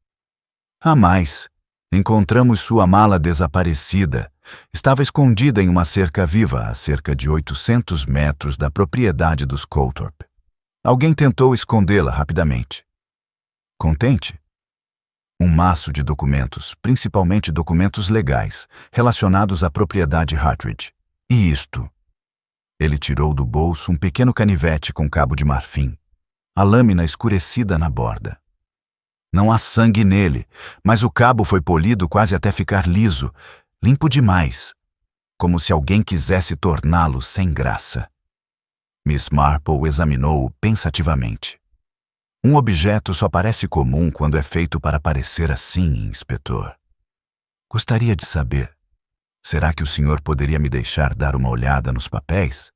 Há mais. Encontramos sua mala desaparecida. Estava escondida em uma cerca viva a cerca de 800 metros da propriedade dos Coulthorpe. Alguém tentou escondê-la rapidamente. Contente? Um maço de documentos, principalmente documentos legais, relacionados à propriedade Hartridge. E isto? Ele tirou do bolso um pequeno canivete com cabo de marfim, a lâmina escurecida na borda. Não há sangue nele, mas o cabo foi polido quase até ficar liso, limpo demais, como se alguém quisesse torná-lo sem graça. Miss Marple examinou-o pensativamente. Um objeto só parece comum quando é feito para parecer assim, inspetor. Gostaria de saber, será que o senhor poderia me deixar dar uma olhada nos papéis?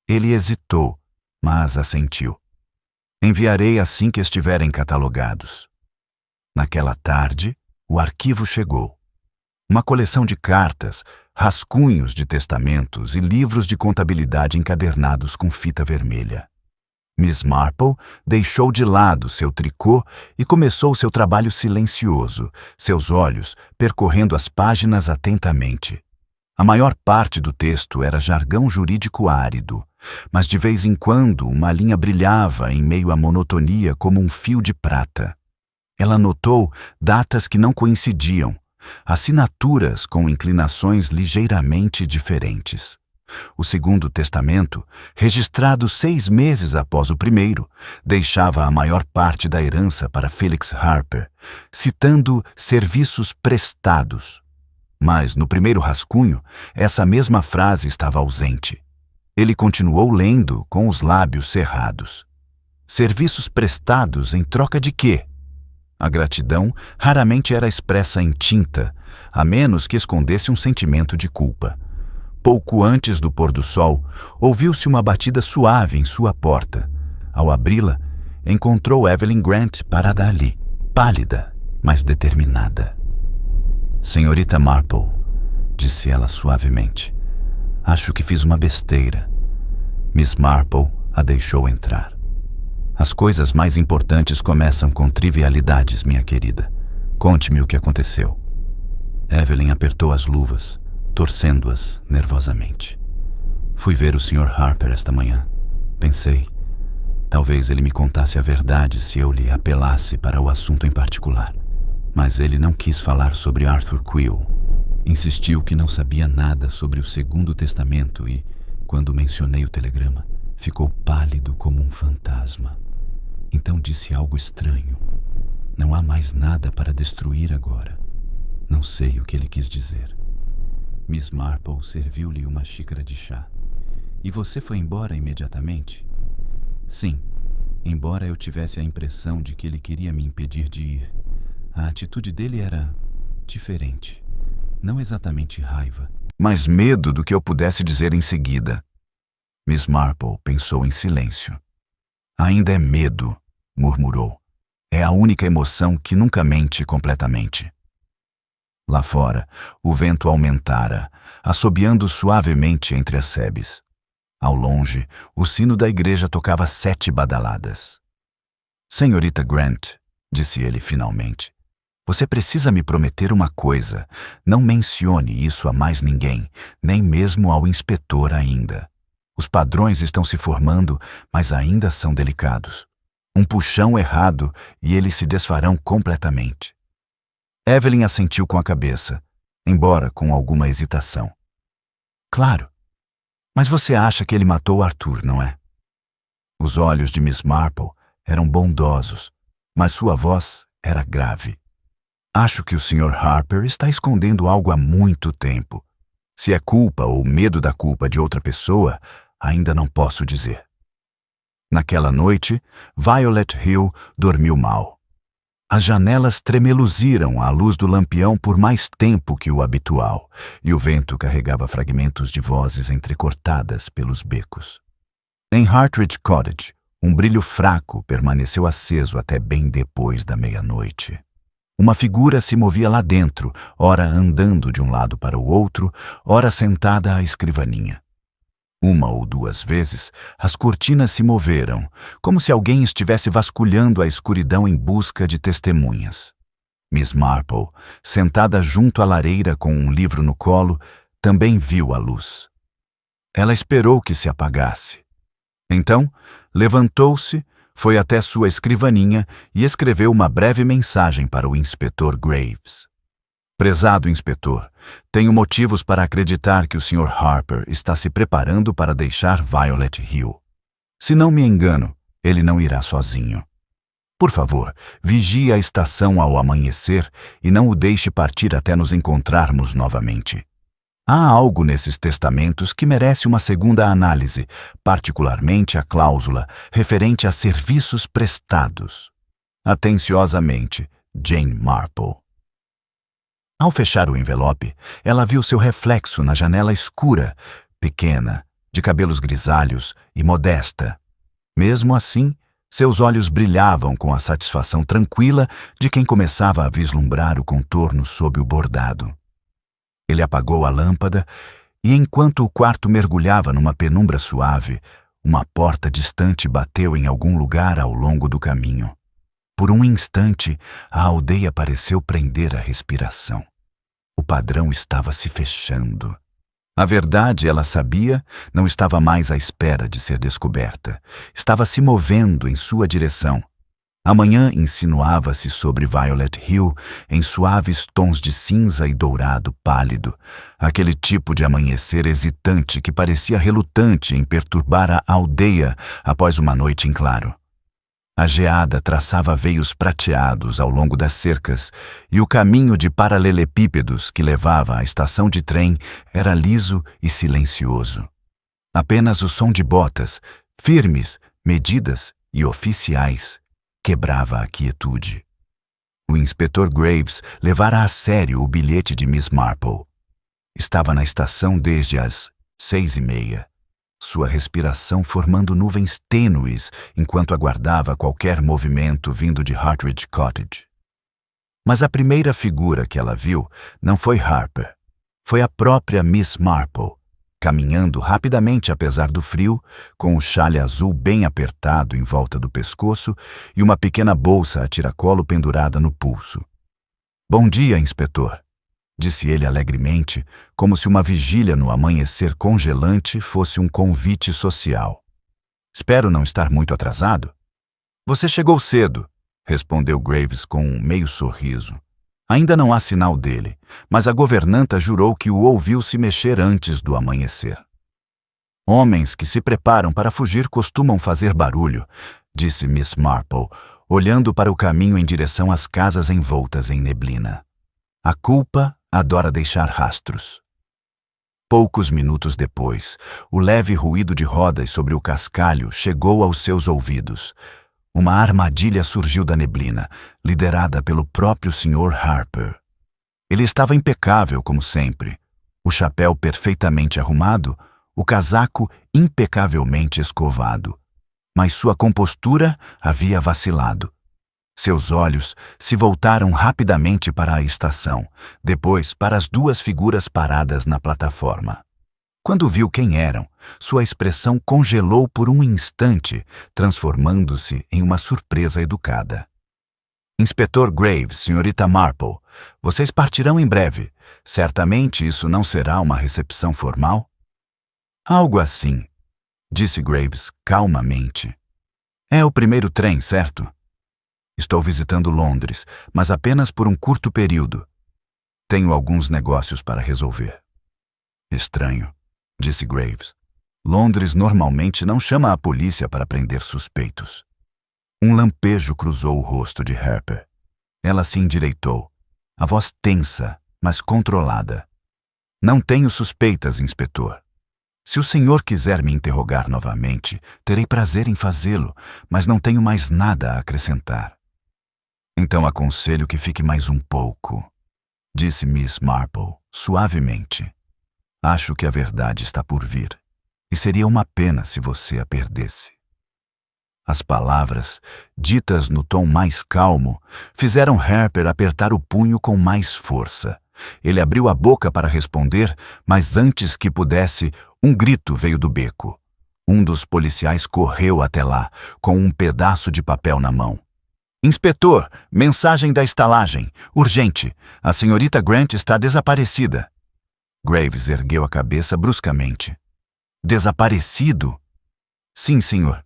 Ele hesitou, mas assentiu. Enviarei assim que estiverem catalogados. Naquela tarde, o arquivo chegou. Uma coleção de cartas, rascunhos de testamentos e livros de contabilidade encadernados com fita vermelha. Miss Marple deixou de lado seu tricô e começou seu trabalho silencioso, seus olhos percorrendo as páginas atentamente. A maior parte do texto era jargão jurídico árido, mas de vez em quando uma linha brilhava em meio à monotonia como um fio de prata. Ela notou datas que não coincidiam, assinaturas com inclinações ligeiramente diferentes. O Segundo Testamento, registrado 6 meses após o primeiro, deixava a maior parte da herança para Felix Harper, citando serviços prestados. Mas, no primeiro rascunho, essa mesma frase estava ausente. Ele continuou lendo com os lábios cerrados. Serviços prestados em troca de quê? A gratidão raramente era expressa em tinta, a menos que escondesse um sentimento de culpa. Pouco antes do pôr do sol, ouviu-se uma batida suave em sua porta. Ao abri-la, encontrou Evelyn Grant parada ali, pálida, mas determinada. "Senhorita Marple", disse ela suavemente, "acho que fiz uma besteira." Miss Marple a deixou entrar. "As coisas mais importantes começam com trivialidades, minha querida. Conte-me o que aconteceu." Evelyn apertou as luvas, torcendo-as nervosamente. "Fui ver o Sr. Harper esta manhã. Pensei, talvez ele me contasse a verdade se eu lhe apelasse para o assunto em particular. Mas ele não quis falar sobre Arthur Quill. Insistiu que não sabia nada sobre o Segundo Testamento e, quando mencionei o telegrama, ficou pálido como um fantasma. Então disse algo estranho. Não há mais nada para destruir agora. Não sei o que ele quis dizer." Miss Marple serviu-lhe uma xícara de chá. "E você foi embora imediatamente?" "Sim, embora eu tivesse a impressão de que ele queria me impedir de ir. A atitude dele era diferente. Não exatamente raiva, mas medo do que eu pudesse dizer em seguida." Miss Marple pensou em silêncio. "Ainda é medo", murmurou. "É a única emoção que nunca mente completamente." Lá fora, o vento aumentara, assobiando suavemente entre as sebes. Ao longe, o sino da igreja tocava 7 badaladas. "Senhorita Grant", disse ele finalmente, "você precisa me prometer uma coisa. Não mencione isso a mais ninguém, nem mesmo ao inspetor ainda. Os padrões estão se formando, mas ainda são delicados. Um puxão errado e eles se desfarão completamente." Evelyn assentiu com a cabeça, embora com alguma hesitação. "Claro. Mas você acha que ele matou Arthur, não é?" Os olhos de Miss Marple eram bondosos, mas sua voz era grave. "Acho que o Sr. Harper está escondendo algo há muito tempo. Se é culpa ou medo da culpa de outra pessoa, ainda não posso dizer." Naquela noite, Violet Hill dormiu mal. As janelas tremeluziram à luz do lampião por mais tempo que o habitual, e o vento carregava fragmentos de vozes entrecortadas pelos becos. Em Hartridge Cottage, um brilho fraco permaneceu aceso até bem depois da meia-noite. Uma figura se movia lá dentro, ora andando de um lado para o outro, ora sentada à escrivaninha. Uma ou 2 vezes, as cortinas se moveram, como se alguém estivesse vasculhando a escuridão em busca de testemunhas. Miss Marple, sentada junto à lareira com um livro no colo, também viu a luz. Ela esperou que se apagasse. Então, levantou-se, foi até sua escrivaninha e escreveu uma breve mensagem para o inspetor Graves. "Prezado inspetor, tenho motivos para acreditar que o Sr. Harper está se preparando para deixar Violet Hill. Se não me engano, ele não irá sozinho. Por favor, vigie a estação ao amanhecer e não o deixe partir até nos encontrarmos novamente. Há algo nesses testamentos que merece uma segunda análise, particularmente a cláusula referente a serviços prestados. Atenciosamente, Jane Marple." Ao fechar o envelope, ela viu seu reflexo na janela escura, pequena, de cabelos grisalhos e modesta. Mesmo assim, seus olhos brilhavam com a satisfação tranquila de quem começava a vislumbrar o contorno sob o bordado. Ele apagou a lâmpada e, enquanto o quarto mergulhava numa penumbra suave, uma porta distante bateu em algum lugar ao longo do caminho. Por um instante, a aldeia pareceu prender a respiração. O padrão estava se fechando. A verdade, ela sabia, não estava mais à espera de ser descoberta. Estava se movendo em sua direção. Amanhã insinuava-se sobre Violet Hill em suaves tons de cinza e dourado pálido, aquele tipo de amanhecer hesitante que parecia relutante em perturbar a aldeia após uma noite em claro. A geada traçava veios prateados ao longo das cercas e o caminho de paralelepípedos que levava à estação de trem era liso e silencioso. Apenas o som de botas, firmes, medidas e oficiais, quebrava a quietude. O inspetor Graves levara a sério o bilhete de Miss Marple. Estava na estação desde as 6:30. Sua respiração formando nuvens tênues enquanto aguardava qualquer movimento vindo de Hartridge Cottage. Mas a primeira figura que ela viu não foi Harper. Foi a própria Miss Marple, caminhando rapidamente apesar do frio, com o chale azul bem apertado em volta do pescoço e uma pequena bolsa a tiracolo pendurada no pulso. "Bom dia, inspetor", disse ele alegremente, como se uma vigília no amanhecer congelante fosse um convite social. "Espero não estar muito atrasado." "Você chegou cedo", respondeu Graves com um meio sorriso. Ainda não há sinal dele, mas a governanta jurou que o ouviu se mexer antes do amanhecer. "Homens que se preparam para fugir costumam fazer barulho", disse Miss Marple, olhando para o caminho em direção às casas envoltas em neblina. "A culpa adora deixar rastros." Poucos minutos depois, o leve ruído de rodas sobre o cascalho chegou aos seus ouvidos. Uma armadilha surgiu da neblina, liderada pelo próprio Sr. Harper. Ele estava impecável, como sempre. O chapéu perfeitamente arrumado, o casaco impecavelmente escovado. Mas sua compostura havia vacilado. Seus olhos se voltaram rapidamente para a estação, depois para as duas figuras paradas na plataforma. Quando viu quem eram, sua expressão congelou por um instante, transformando-se em uma surpresa educada. "Inspetor Graves, senhorita Marple, vocês partirão em breve. Certamente isso não será uma recepção formal?" "Algo assim", disse Graves calmamente. "É o primeiro trem, certo?" "Estou visitando Londres, mas apenas por um curto período. Tenho alguns negócios para resolver." "Estranho", disse Graves. "Londres normalmente não chama a polícia para prender suspeitos." Um lampejo cruzou o rosto de Harper. Ela se endireitou, a voz tensa, mas controlada. "Não tenho suspeitas, inspetor. Se o senhor quiser me interrogar novamente, terei prazer em fazê-lo, mas não tenho mais nada a acrescentar." "Então aconselho que fique mais um pouco", disse Miss Marple, suavemente. "Acho que a verdade está por vir, e seria uma pena se você a perdesse." As palavras, ditas no tom mais calmo, fizeram Harper apertar o punho com mais força. Ele abriu a boca para responder, mas antes que pudesse, um grito veio do beco. Um dos policiais correu até lá, com um pedaço de papel na mão. "Inspetor, mensagem da estalagem. Urgente. A senhorita Grant está desaparecida." Graves ergueu a cabeça bruscamente. "Desaparecido?" "Sim, senhor.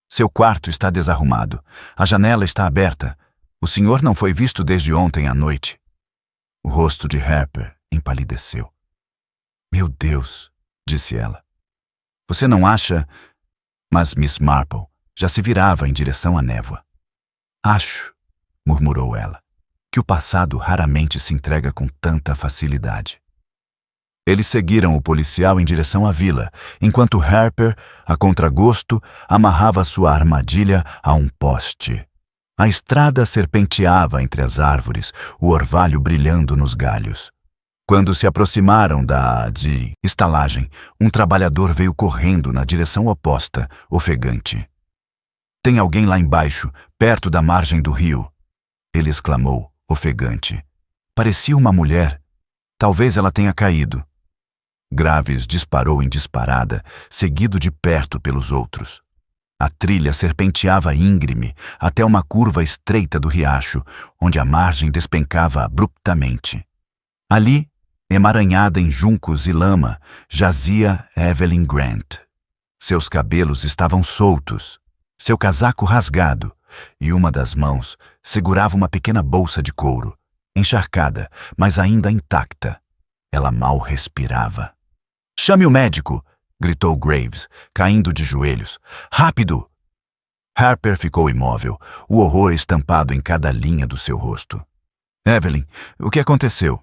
Seu quarto está desarrumado. A janela está aberta. O senhor não foi visto desde ontem à noite." O rosto de Harper empalideceu. "Meu Deus", disse ela. "Você não acha..." Mas Miss Marple já se virava em direção à névoa. "Acho", murmurou ela, "que o passado raramente se entrega com tanta facilidade." Eles seguiram o policial em direção à vila, enquanto Harper, a contragosto, amarrava sua armadilha a um poste. A estrada serpenteava entre as árvores, o orvalho brilhando nos galhos. Quando se aproximaram da estalagem, um trabalhador veio correndo na direção oposta, ofegante. "Tem alguém lá embaixo, perto da margem do rio", ele exclamou, ofegante. Parecia uma mulher. Talvez ela tenha caído. Graves disparou em disparada, seguido de perto pelos outros. A trilha serpenteava íngreme até uma curva estreita do riacho, onde a margem despencava abruptamente. Ali, Emaranhada em juncos e lama, jazia Evelyn Grant. Seus cabelos estavam soltos, seu casaco rasgado, e uma das mãos segurava uma pequena bolsa de couro, encharcada, mas ainda intacta. Ela mal respirava. "Chame o médico!" gritou Graves, caindo de joelhos. "Rápido!" Harper ficou imóvel, o horror estampado em cada linha do seu rosto. "Evelyn, o que aconteceu?"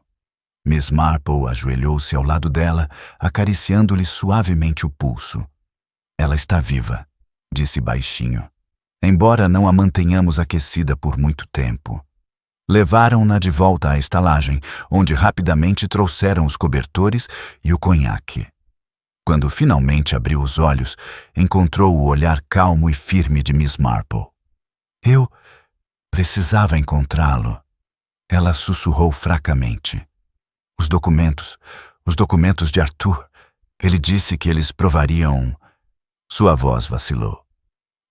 Miss Marple ajoelhou-se ao lado dela, acariciando-lhe suavemente o pulso. "Ela está viva", disse baixinho, "embora não a mantenhamos aquecida por muito tempo." Levaram-na de volta à estalagem, onde rapidamente trouxeram os cobertores e o conhaque. Quando finalmente abriu os olhos, encontrou o olhar calmo e firme de Miss Marple. "Eu precisava encontrá-lo", ela sussurrou fracamente. Os documentos de Arthur. Ele disse que eles provariam." Sua voz vacilou.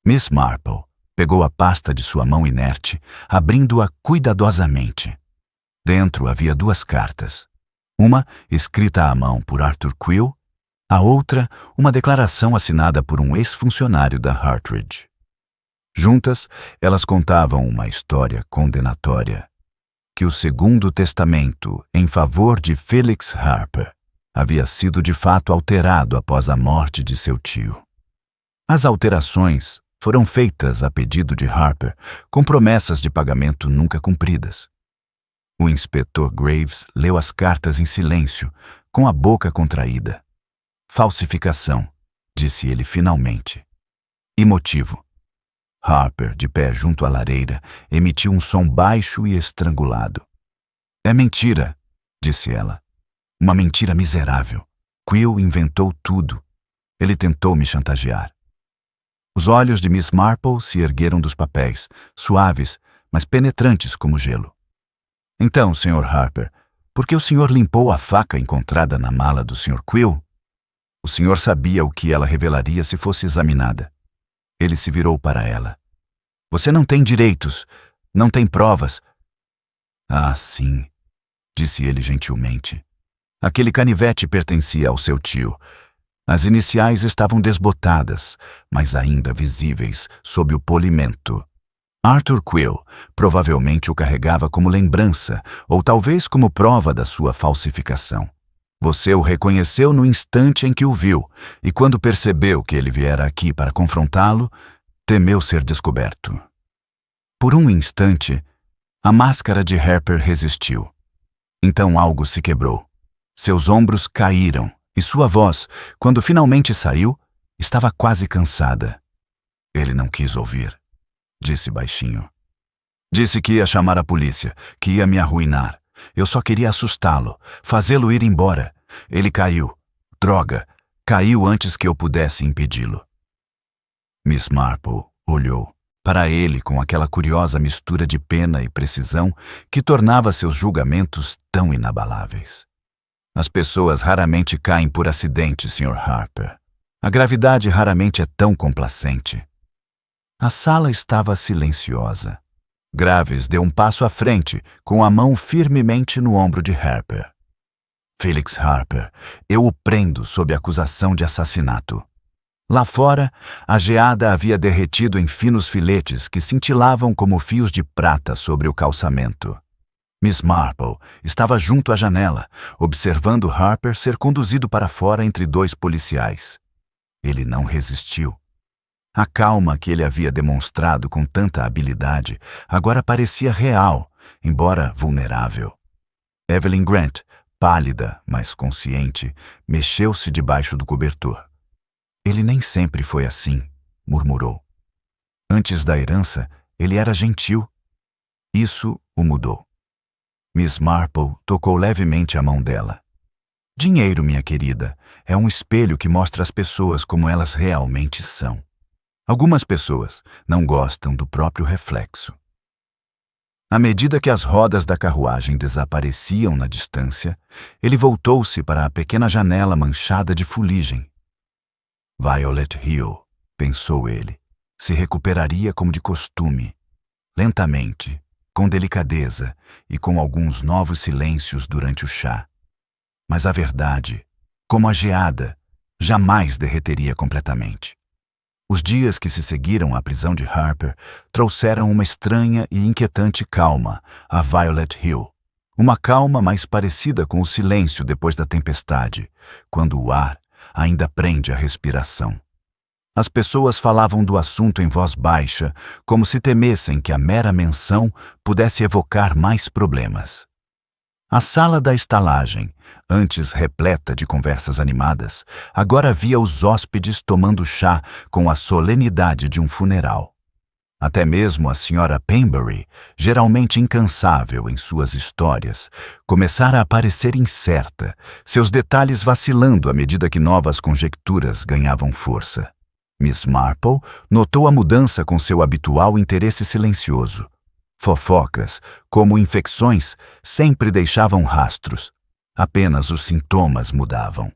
Miss Marple pegou a pasta de sua mão inerte, abrindo-a cuidadosamente. Dentro havia 2 cartas. Uma escrita à mão por Arthur Quill, a outra uma declaração assinada por um ex-funcionário da Hartridge. Juntas, elas contavam uma história condenatória. Que o segundo testamento em favor de Felix Harper havia sido de fato alterado após a morte de seu tio. As alterações foram feitas a pedido de Harper, com promessas de pagamento nunca cumpridas. O inspetor Graves leu as cartas em silêncio, com a boca contraída. "Falsificação", disse ele finalmente. "E motivo?" Harper, de pé junto à lareira, emitiu um som baixo e estrangulado. "É mentira", disse ela. "Uma mentira miserável. Quill inventou tudo. Ele tentou me chantagear." Os olhos de Miss Marple se ergueram dos papéis, suaves, mas penetrantes como gelo. "Então, Sr. Harper, por que o senhor limpou a faca encontrada na mala do Sr. Quill?" O senhor sabia o que ela revelaria se fosse examinada. Ele se virou para ela. "Você não tem direitos, não tem provas." "Ah, sim", disse ele gentilmente. "Aquele canivete pertencia ao seu tio. As iniciais estavam desbotadas, mas ainda visíveis sob o polimento. Arthur Quill provavelmente o carregava como lembrança, ou talvez como prova da sua falsificação. Você o reconheceu no instante em que o viu, e quando percebeu que ele viera aqui para confrontá-lo, temeu ser descoberto." Por um instante, a máscara de Harper resistiu. Então algo se quebrou. Seus ombros caíram, e sua voz, quando finalmente saiu, estava quase cansada. "Ele não quis ouvir", disse baixinho. "Disse que ia chamar a polícia, que ia me arruinar. Eu só queria assustá-lo, fazê-lo ir embora. Ele caiu. Droga, caiu antes que eu pudesse impedi-lo." Miss Marple olhou para ele com aquela curiosa mistura de pena e precisão que tornava seus julgamentos tão inabaláveis. "As pessoas raramente caem por acidente, Sr. Harper. A gravidade raramente é tão complacente." A sala estava silenciosa. Graves deu um passo à frente, com a mão firmemente no ombro de Harper. "Felix Harper, eu o prendo sob acusação de assassinato." Lá fora, a geada havia derretido em finos filetes que cintilavam como fios de prata sobre o calçamento. Miss Marple estava junto à janela, observando Harper ser conduzido para fora entre 2 policiais. Ele não resistiu. A calma que ele havia demonstrado com tanta habilidade agora parecia real, embora vulnerável. Evelyn Grant, pálida, mas consciente, mexeu-se debaixo do cobertor. "Ele nem sempre foi assim", murmurou. "Antes da herança, ele era gentil. Isso o mudou." Miss Marple tocou levemente a mão dela. "Dinheiro, minha querida, é um espelho que mostra as pessoas como elas realmente são. Algumas pessoas não gostam do próprio reflexo." À medida que as rodas da carruagem desapareciam na distância, ele voltou-se para a pequena janela manchada de fuligem. Violet Hill, pensou ele, se recuperaria como de costume, lentamente, com delicadeza e com alguns novos silêncios durante o chá. mas a verdade, como a geada, jamais derreteria completamente. Os dias que se seguiram à prisão de Harper trouxeram uma estranha e inquietante calma a Violet Hill. Uma calma mais parecida com o silêncio depois da tempestade, quando o ar ainda prende a respiração. As pessoas falavam do assunto em voz baixa, como se temessem que a mera menção pudesse evocar mais problemas. A sala da estalagem, antes repleta de conversas animadas, agora via os hóspedes tomando chá com a solenidade de um funeral. Até mesmo a senhora Pembury, geralmente incansável em suas histórias, começara a parecer incerta, seus detalhes vacilando à medida que novas conjecturas ganhavam força. Miss Marple notou a mudança com seu habitual interesse silencioso. Fofocas, como infecções, sempre deixavam rastros. Apenas os sintomas mudavam.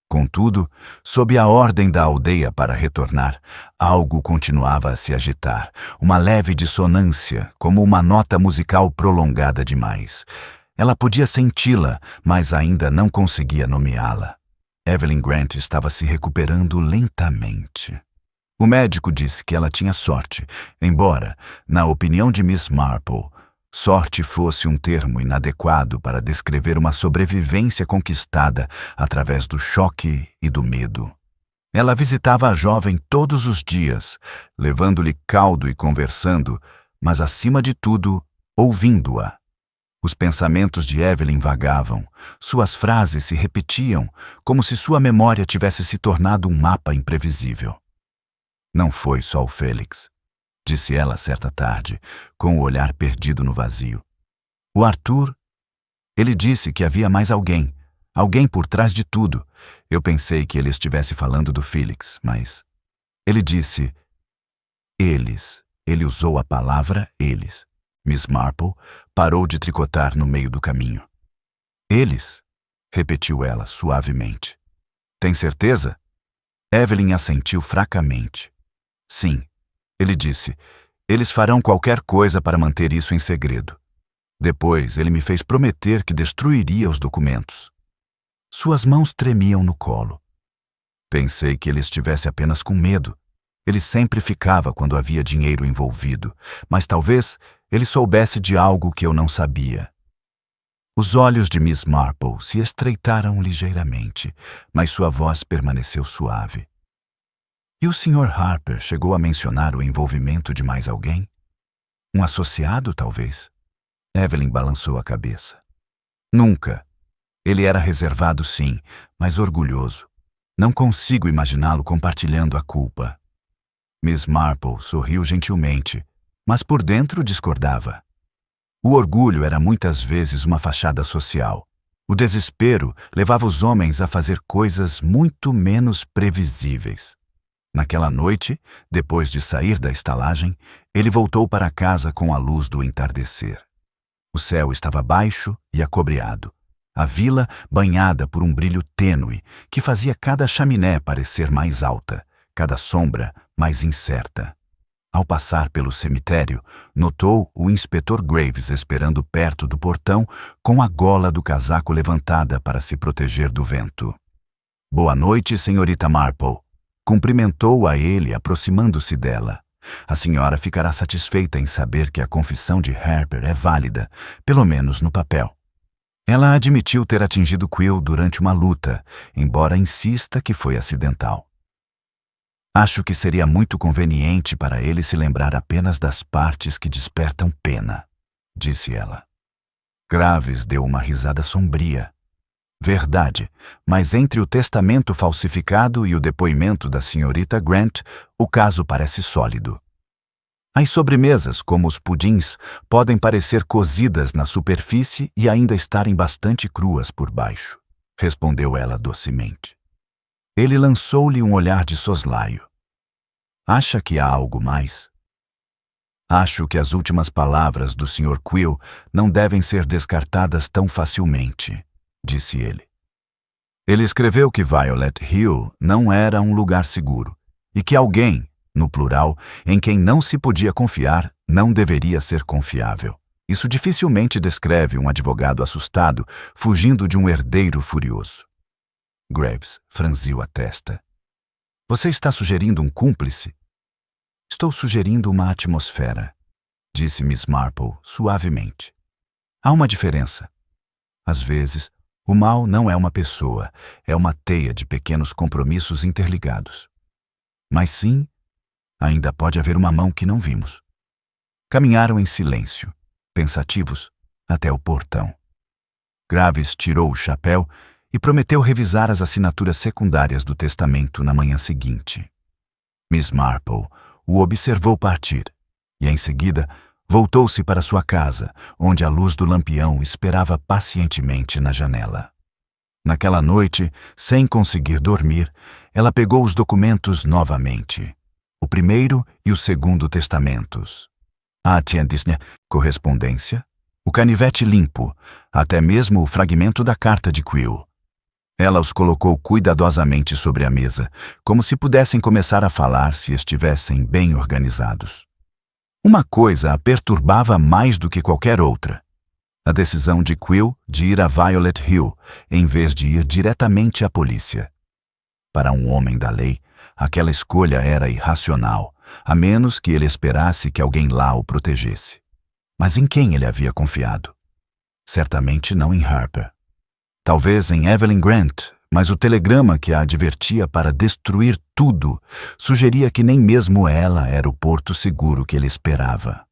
Contudo, sob a ordem da aldeia para retornar, algo continuava a se agitar, uma leve dissonância, como uma nota musical prolongada demais. Ela podia senti-la, mas ainda não conseguia nomeá-la. Evelyn Grant estava se recuperando lentamente. O médico disse que ela tinha sorte, embora, na opinião de Miss Marple, sorte fosse um termo inadequado para descrever uma sobrevivência conquistada através do choque e do medo. Ela visitava a jovem todos os dias, levando-lhe caldo e conversando, mas acima de tudo, ouvindo-a. Os pensamentos de Evelyn vagavam, suas frases se repetiam, como se sua memória tivesse se tornado um mapa imprevisível. Não foi só o Félix, disse ela certa tarde, com o olhar perdido no vazio. O Arthur, ele disse que havia mais alguém por trás de tudo. Eu pensei que ele estivesse falando do Félix, mas... Ele disse... Eles. Ele usou a palavra eles. Miss Marple parou de tricotar no meio do caminho. Eles? Repetiu ela suavemente. Tem certeza? Evelyn assentiu fracamente. Sim, ele disse. Eles farão qualquer coisa para manter isso em segredo. Depois, ele me fez prometer que destruiria os documentos. Suas mãos tremiam no colo. Pensei que ele estivesse apenas com medo. Ele sempre ficava quando havia dinheiro envolvido, mas talvez ele soubesse de algo que eu não sabia. Os olhos de Miss Marple se estreitaram ligeiramente, mas sua voz permaneceu suave. E o Sr. Harper chegou a mencionar o envolvimento de mais alguém? Um associado, talvez? Evelyn balançou a cabeça. Nunca. Ele era reservado, sim, mas orgulhoso. Não consigo imaginá-lo compartilhando a culpa. Miss Marple sorriu gentilmente, mas por dentro discordava. O orgulho era muitas vezes uma fachada social. O desespero levava os homens a fazer coisas muito menos previsíveis. Naquela noite, depois de sair da estalagem, ele voltou para casa com a luz do entardecer. O céu estava baixo e acobreado. A vila banhada por um brilho tênue que fazia cada chaminé parecer mais alta, cada sombra mais incerta. Ao passar pelo cemitério, notou o inspetor Graves esperando perto do portão com a gola do casaco levantada para se proteger do vento. Boa noite, senhorita Marple. Cumprimentou a ele, aproximando-se dela. A senhora ficará satisfeita em saber que a confissão de Harper é válida, pelo menos no papel. Ela admitiu ter atingido Quill durante uma luta, embora insista que foi acidental. Acho que seria muito conveniente para ele se lembrar apenas das partes que despertam pena, disse ela. Graves deu uma risada sombria. Verdade, mas entre o testamento falsificado e o depoimento da senhorita Grant, o caso parece sólido. As sobremesas, como os pudins, podem parecer cozidas na superfície e ainda estarem bastante cruas por baixo, respondeu ela docemente. Ele lançou-lhe um olhar de soslaio. Acha que há algo mais? Acho que as últimas palavras do Sr. Quill não devem ser descartadas tão facilmente, disse ele. Ele escreveu que Violet Hill não era um lugar seguro e que alguém, no plural, em quem não se podia confiar, não deveria ser confiável. Isso dificilmente descreve um advogado assustado fugindo de um herdeiro furioso. Graves franziu a testa. Você está sugerindo um cúmplice? Estou sugerindo uma atmosfera, disse Miss Marple suavemente. Há uma diferença. Às vezes, o mal não é uma pessoa, é uma teia de pequenos compromissos interligados. Mas sim, ainda pode haver uma mão que não vimos. Caminharam em silêncio, pensativos, até o portão. Graves tirou o chapéu e prometeu revisar as assinaturas secundárias do testamento na manhã seguinte. Miss Marple o observou partir e, em seguida, voltou-se para sua casa, onde a luz do lampião esperava pacientemente na janela. Naquela noite, sem conseguir dormir, ela pegou os documentos novamente. O primeiro e o segundo testamentos. A correspondência, o canivete limpo, até mesmo o fragmento da carta de Quill. Ela os colocou cuidadosamente sobre a mesa, como se pudessem começar a falar se estivessem bem organizados. Uma coisa a perturbava mais do que qualquer outra: a decisão de Quill de ir a Violet Hill, em vez de ir diretamente à polícia. Para um homem da lei, aquela escolha era irracional, a menos que ele esperasse que alguém lá o protegesse. Mas em quem ele havia confiado? Certamente não em Harper. Talvez em Evelyn Grant, mas o telegrama que a advertia para destruir tudo sugeria que nem mesmo ela era o porto seguro que ele esperava.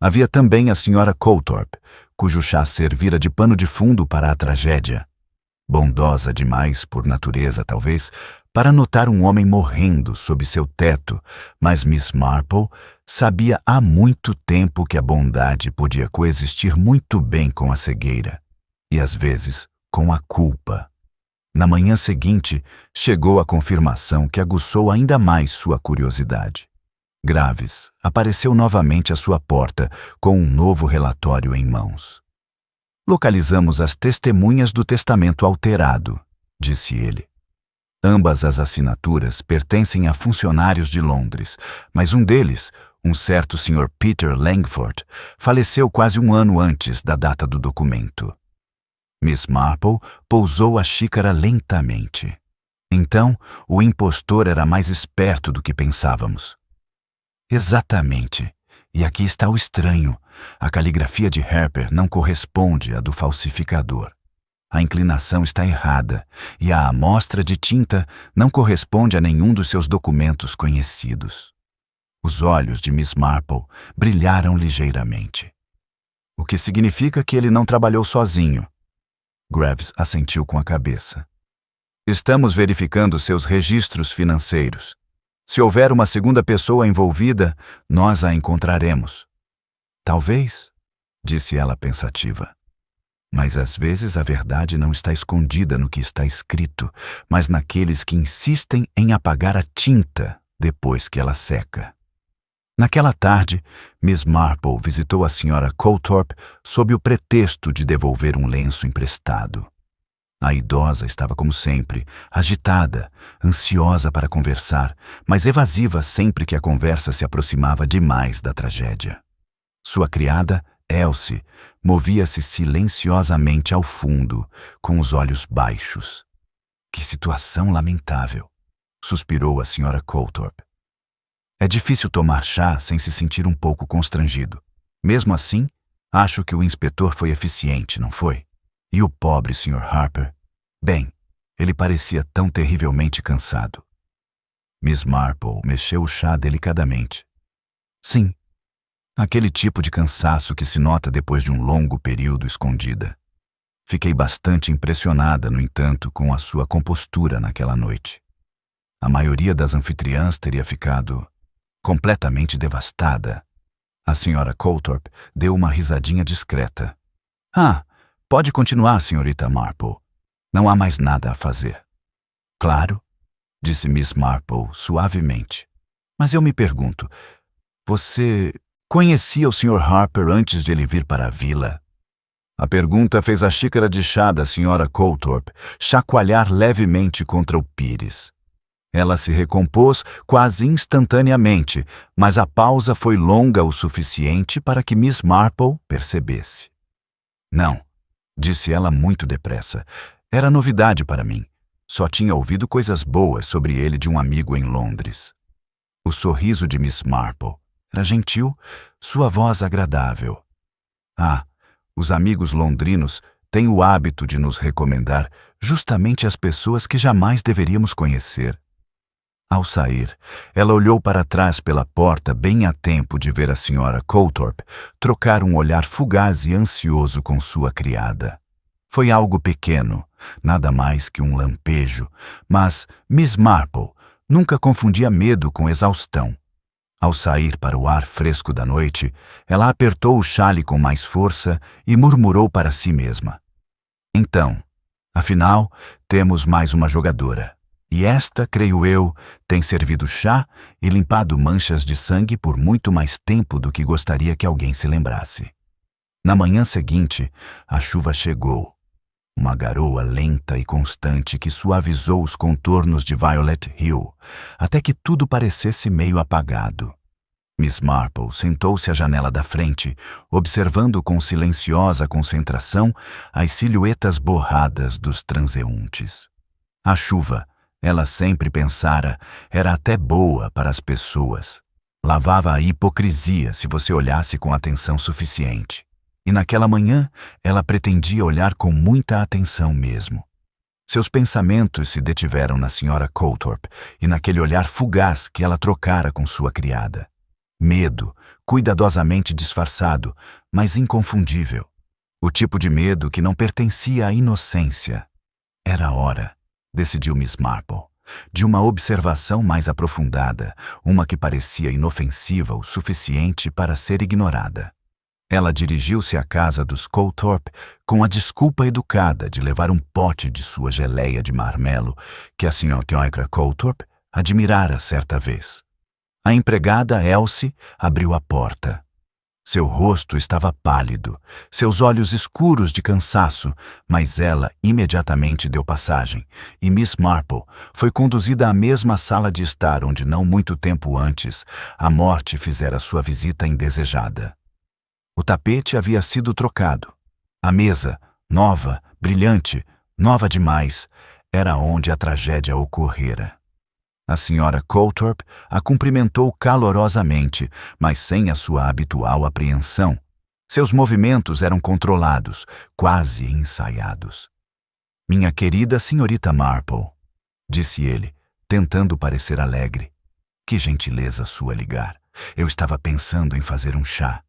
Havia também a Sra. Coulthorpe, cujo chá servira de pano de fundo para a tragédia. Bondosa demais, por natureza talvez, para notar um homem morrendo sob seu teto, mas Miss Marple sabia há muito tempo que a bondade podia coexistir muito bem com a cegueira, e às vezes com a culpa. Na manhã seguinte, chegou a confirmação que aguçou ainda mais sua curiosidade. Graves apareceu novamente à sua porta com um novo relatório em mãos. Localizamos as testemunhas do testamento alterado, disse ele. Ambas as assinaturas pertencem a funcionários de Londres, mas um deles, um certo Sr. Peter Langford, faleceu quase um ano antes da data do documento. Miss Marple pousou a xícara lentamente. Então, o impostor era mais esperto do que pensávamos. Exatamente. E aqui está o estranho. A caligrafia de Harper não corresponde à do falsificador. A inclinação está errada e a amostra de tinta não corresponde a nenhum dos seus documentos conhecidos. Os olhos de Miss Marple brilharam ligeiramente. O que significa que ele não trabalhou sozinho. Graves assentiu com a cabeça. Estamos verificando seus registros financeiros. Se houver uma segunda pessoa envolvida, nós a encontraremos. Talvez, disse ela pensativa. Mas às vezes a verdade não está escondida no que está escrito, mas naqueles que insistem em apagar a tinta depois que ela seca. Naquela tarde, Miss Marple visitou a Sra. Coulthorpe sob o pretexto de devolver um lenço emprestado. A idosa estava como sempre, agitada, ansiosa para conversar, mas evasiva sempre que a conversa se aproximava demais da tragédia. Sua criada, Elsie, movia-se silenciosamente ao fundo, com os olhos baixos. Que situação lamentável, suspirou a Sra. Coulthorpe. É difícil tomar chá sem se sentir um pouco constrangido. Mesmo assim, acho que o inspetor foi eficiente, não foi? E o pobre Sr. Harper? Bem, ele parecia tão terrivelmente cansado. Miss Marple mexeu o chá delicadamente. Sim, aquele tipo de cansaço que se nota depois de um longo período escondida. Fiquei bastante impressionada, no entanto, com a sua compostura naquela noite. A maioria das anfitriãs teria ficado completamente devastada. A Sra. Coulthorpe deu uma risadinha discreta. Ah, pode continuar, Srta. Marple. Não há mais nada a fazer. Claro, disse Miss Marple suavemente. Mas eu me pergunto, você conhecia o Sr. Harper antes de ele vir para a vila? A pergunta fez a xícara de chá da Sra. Coulthorpe chacoalhar levemente contra o pires. Ela se recompôs quase instantaneamente, mas a pausa foi longa o suficiente para que Miss Marple percebesse. Não, disse ela muito depressa. Era novidade para mim. Só tinha ouvido coisas boas sobre ele de um amigo em Londres. O sorriso de Miss Marple era gentil, sua voz agradável. Ah, os amigos londrinos têm o hábito de nos recomendar justamente as pessoas que jamais deveríamos conhecer. Ao sair, ela olhou para trás pela porta bem a tempo de ver a senhora Coulthorpe trocar um olhar fugaz e ansioso com sua criada. Foi algo pequeno, nada mais que um lampejo, mas Miss Marple nunca confundia medo com exaustão. Ao sair para o ar fresco da noite, ela apertou o xale com mais força e murmurou para si mesma. Então, afinal, temos mais uma jogadora. E esta, creio eu, tem servido chá e limpado manchas de sangue por muito mais tempo do que gostaria que alguém se lembrasse. Na manhã seguinte, a chuva chegou. Uma garoa lenta e constante que suavizou os contornos de Violet Hill, até que tudo parecesse meio apagado. Miss Marple sentou-se à janela da frente, observando com silenciosa concentração as silhuetas borradas dos transeuntes. A chuva, ela sempre pensara, era até boa para as pessoas. Lavava a hipocrisia se você olhasse com atenção suficiente. E naquela manhã, ela pretendia olhar com muita atenção mesmo. Seus pensamentos se detiveram na senhora Coulthorpe e naquele olhar fugaz que ela trocara com sua criada. Medo, cuidadosamente disfarçado, mas inconfundível. O tipo de medo que não pertencia à inocência. Era a hora, decidiu Miss Marple, de uma observação mais aprofundada, uma que parecia inofensiva o suficiente para ser ignorada. Ela dirigiu-se à casa dos Coulthorpe com a desculpa educada de levar um pote de sua geleia de marmelo que a senhora Coulthorpe admirara certa vez. A empregada Elsie abriu a porta. Seu rosto estava pálido, seus olhos escuros de cansaço, mas ela imediatamente deu passagem, e Miss Marple foi conduzida à mesma sala de estar onde não muito tempo antes a morte fizera sua visita indesejada. O tapete havia sido trocado. A mesa, nova, brilhante, nova demais, era onde a tragédia ocorrera. A senhora Coulthorpe a cumprimentou calorosamente, mas sem a sua habitual apreensão. Seus movimentos eram controlados, quase ensaiados. "Minha querida senhorita Marple", disse ele, tentando parecer alegre. "Que gentileza sua ligar. Eu estava pensando em fazer um chá."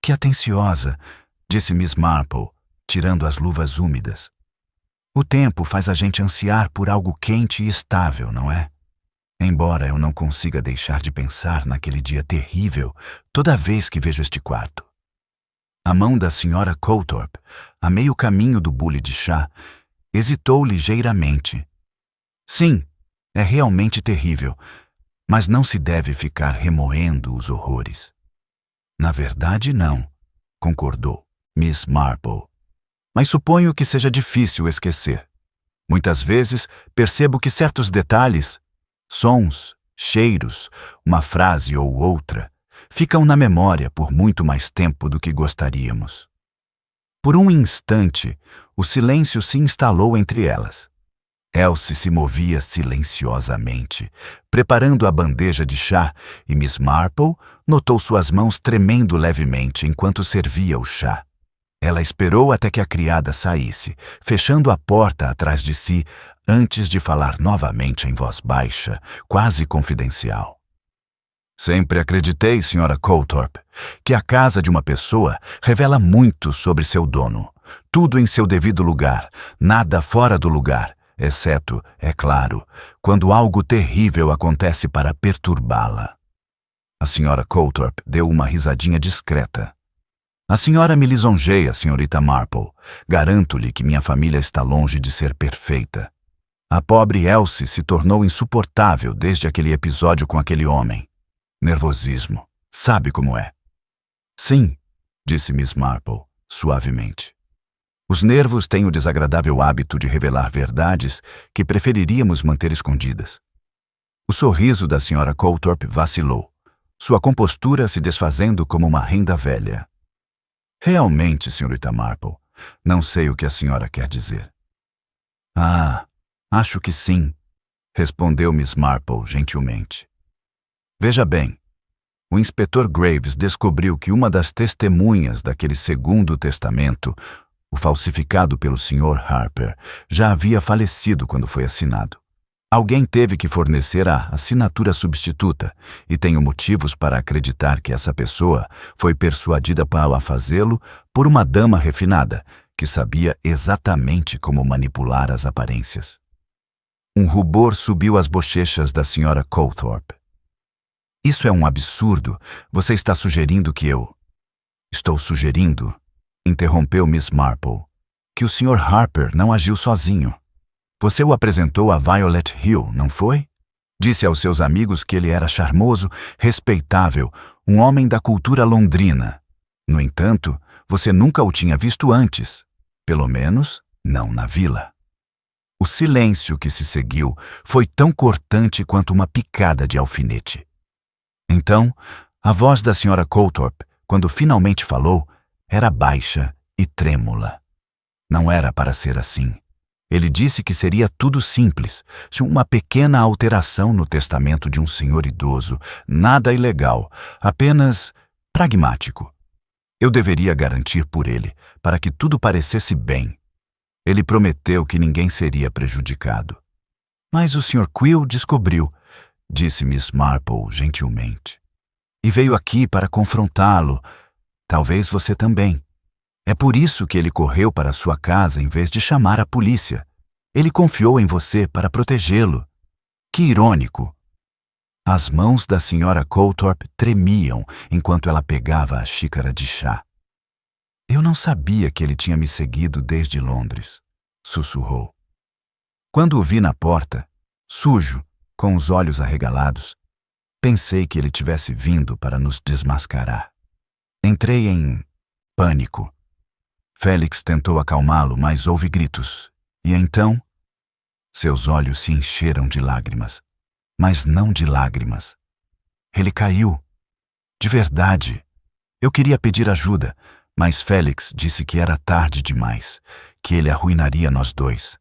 "Que atenciosa", disse Miss Marple, tirando as luvas úmidas. "O tempo faz a gente ansiar por algo quente e estável, não é? Embora eu não consiga deixar de pensar naquele dia terrível toda vez que vejo este quarto." A mão da senhora Coulthorpe, a meio caminho do bule de chá, hesitou ligeiramente. "Sim, é realmente terrível, mas não se deve ficar remoendo os horrores." "Na verdade, não", concordou Miss Marple. "Mas suponho que seja difícil esquecer. Muitas vezes percebo que certos detalhes, sons, cheiros, uma frase ou outra, ficam na memória por muito mais tempo do que gostaríamos." Por um instante, o silêncio se instalou entre elas. Elsie se movia silenciosamente, preparando a bandeja de chá, e Miss Marple notou suas mãos tremendo levemente enquanto servia o chá. Ela esperou até que a criada saísse, fechando a porta atrás de si, antes de falar novamente em voz baixa, quase confidencial. "Sempre acreditei, senhora Coulthorpe, que a casa de uma pessoa revela muito sobre seu dono. Tudo em seu devido lugar, nada fora do lugar, exceto, é claro, quando algo terrível acontece para perturbá-la." A senhora Coulthorpe deu uma risadinha discreta. "A senhora me lisonjeia, senhorita Marple. Garanto-lhe que minha família está longe de ser perfeita. A pobre Elsie se tornou insuportável desde aquele episódio com aquele homem. Nervosismo. Sabe como é?" "Sim", disse Miss Marple, suavemente. "Os nervos têm o desagradável hábito de revelar verdades que preferiríamos manter escondidas. O sorriso da Sra. Coulthorpe vacilou, sua compostura se desfazendo como uma renda velha. Realmente, Srta. Marple, não sei o que a senhora quer dizer. Ah, acho que sim, respondeu Miss Marple gentilmente. Veja bem, o inspetor Graves descobriu que uma das testemunhas daquele segundo testamento, o falsificado pelo Sr. Harper, já havia falecido quando foi assinado. Alguém teve que fornecer a assinatura substituta, e tenho motivos para acreditar que essa pessoa foi persuadida para fazê-lo por uma dama refinada, que sabia exatamente como manipular as aparências. Um rubor subiu às bochechas da Sra. Coulthorpe. Isso é um absurdo. Você está sugerindo que eu... Estou sugerindo, interrompeu Miss Marple, que o Sr. Harper não agiu sozinho. Você o apresentou a Violet Hill, não foi? Disse aos seus amigos que ele era charmoso, respeitável, um homem da cultura londrina. No entanto, você nunca o tinha visto antes. Pelo menos, não na vila. O silêncio que se seguiu foi tão cortante quanto uma picada de alfinete. Então, a voz da Sra. Coulthorpe, quando finalmente falou, era baixa e trêmula. Não era para ser assim. Ele disse que seria tudo simples, uma pequena alteração no testamento de um senhor idoso, nada ilegal, apenas pragmático. Eu deveria garantir por ele, para que tudo parecesse bem. Ele prometeu que ninguém seria prejudicado. Mas o Sr. Quill descobriu, disse Miss Marple gentilmente. E veio aqui para confrontá-lo. Talvez você também. É por isso que ele correu para sua casa em vez de chamar a polícia. Ele confiou em você para protegê-lo. Que irônico! As mãos da Sra. Coulthorpe tremiam enquanto ela pegava a xícara de chá. Eu não sabia que ele tinha me seguido desde Londres, sussurrou. Quando o vi na porta, sujo, com os olhos arregalados, pensei que ele tivesse vindo para nos desmascarar. Entrei em pânico. Félix tentou acalmá-lo, mas houve gritos. E então, seus olhos se encheram de lágrimas. Mas não de lágrimas. Ele caiu. De verdade. Eu queria pedir ajuda, mas Félix disse que era tarde demais, que ele arruinaria nós dois.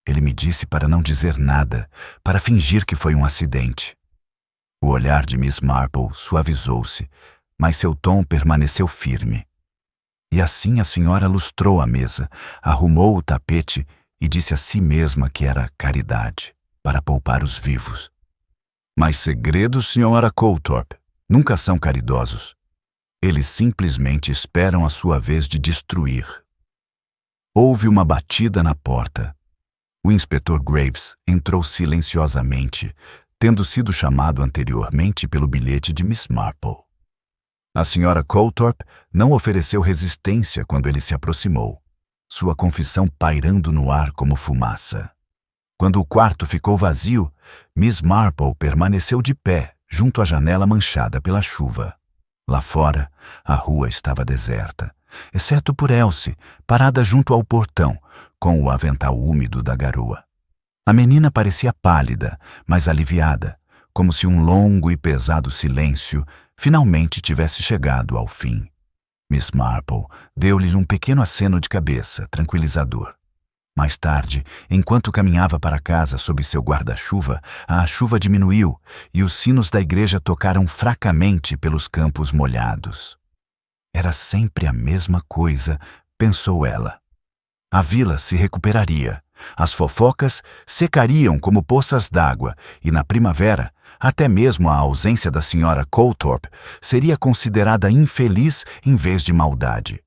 Ele me disse para não dizer nada, para fingir que foi um acidente. O olhar de Miss Marple suavizou-se, mas seu tom permaneceu firme. E assim a senhora lustrou a mesa, arrumou o tapete e disse a si mesma que era caridade, para poupar os vivos. Mas segredos, Sra. Coulthorpe, nunca são caridosos. Eles simplesmente esperam a sua vez de destruir. Houve uma batida na porta. O inspetor Graves entrou silenciosamente, tendo sido chamado anteriormente pelo bilhete de Miss Marple. A Sra. Coulthorpe não ofereceu resistência quando ele se aproximou, sua confissão pairando no ar como fumaça. Quando o quarto ficou vazio, Miss Marple permaneceu de pé, junto à janela manchada pela chuva. Lá fora, a rua estava deserta, exceto por Elsie, parada junto ao portão, com o avental úmido da garoa. A menina parecia pálida, mas aliviada, como se um longo e pesado silêncio finalmente tivesse chegado ao fim. Miss Marple deu-lhes um pequeno aceno de cabeça, tranquilizador. Mais tarde, enquanto caminhava para casa sob seu guarda-chuva, a chuva diminuiu e os sinos da igreja tocaram fracamente pelos campos molhados. Era sempre a mesma coisa, pensou ela. A vila se recuperaria, as fofocas secariam como poças d'água e, na primavera, até mesmo a ausência da Sra. Coulthorpe seria considerada infeliz em vez de maldade.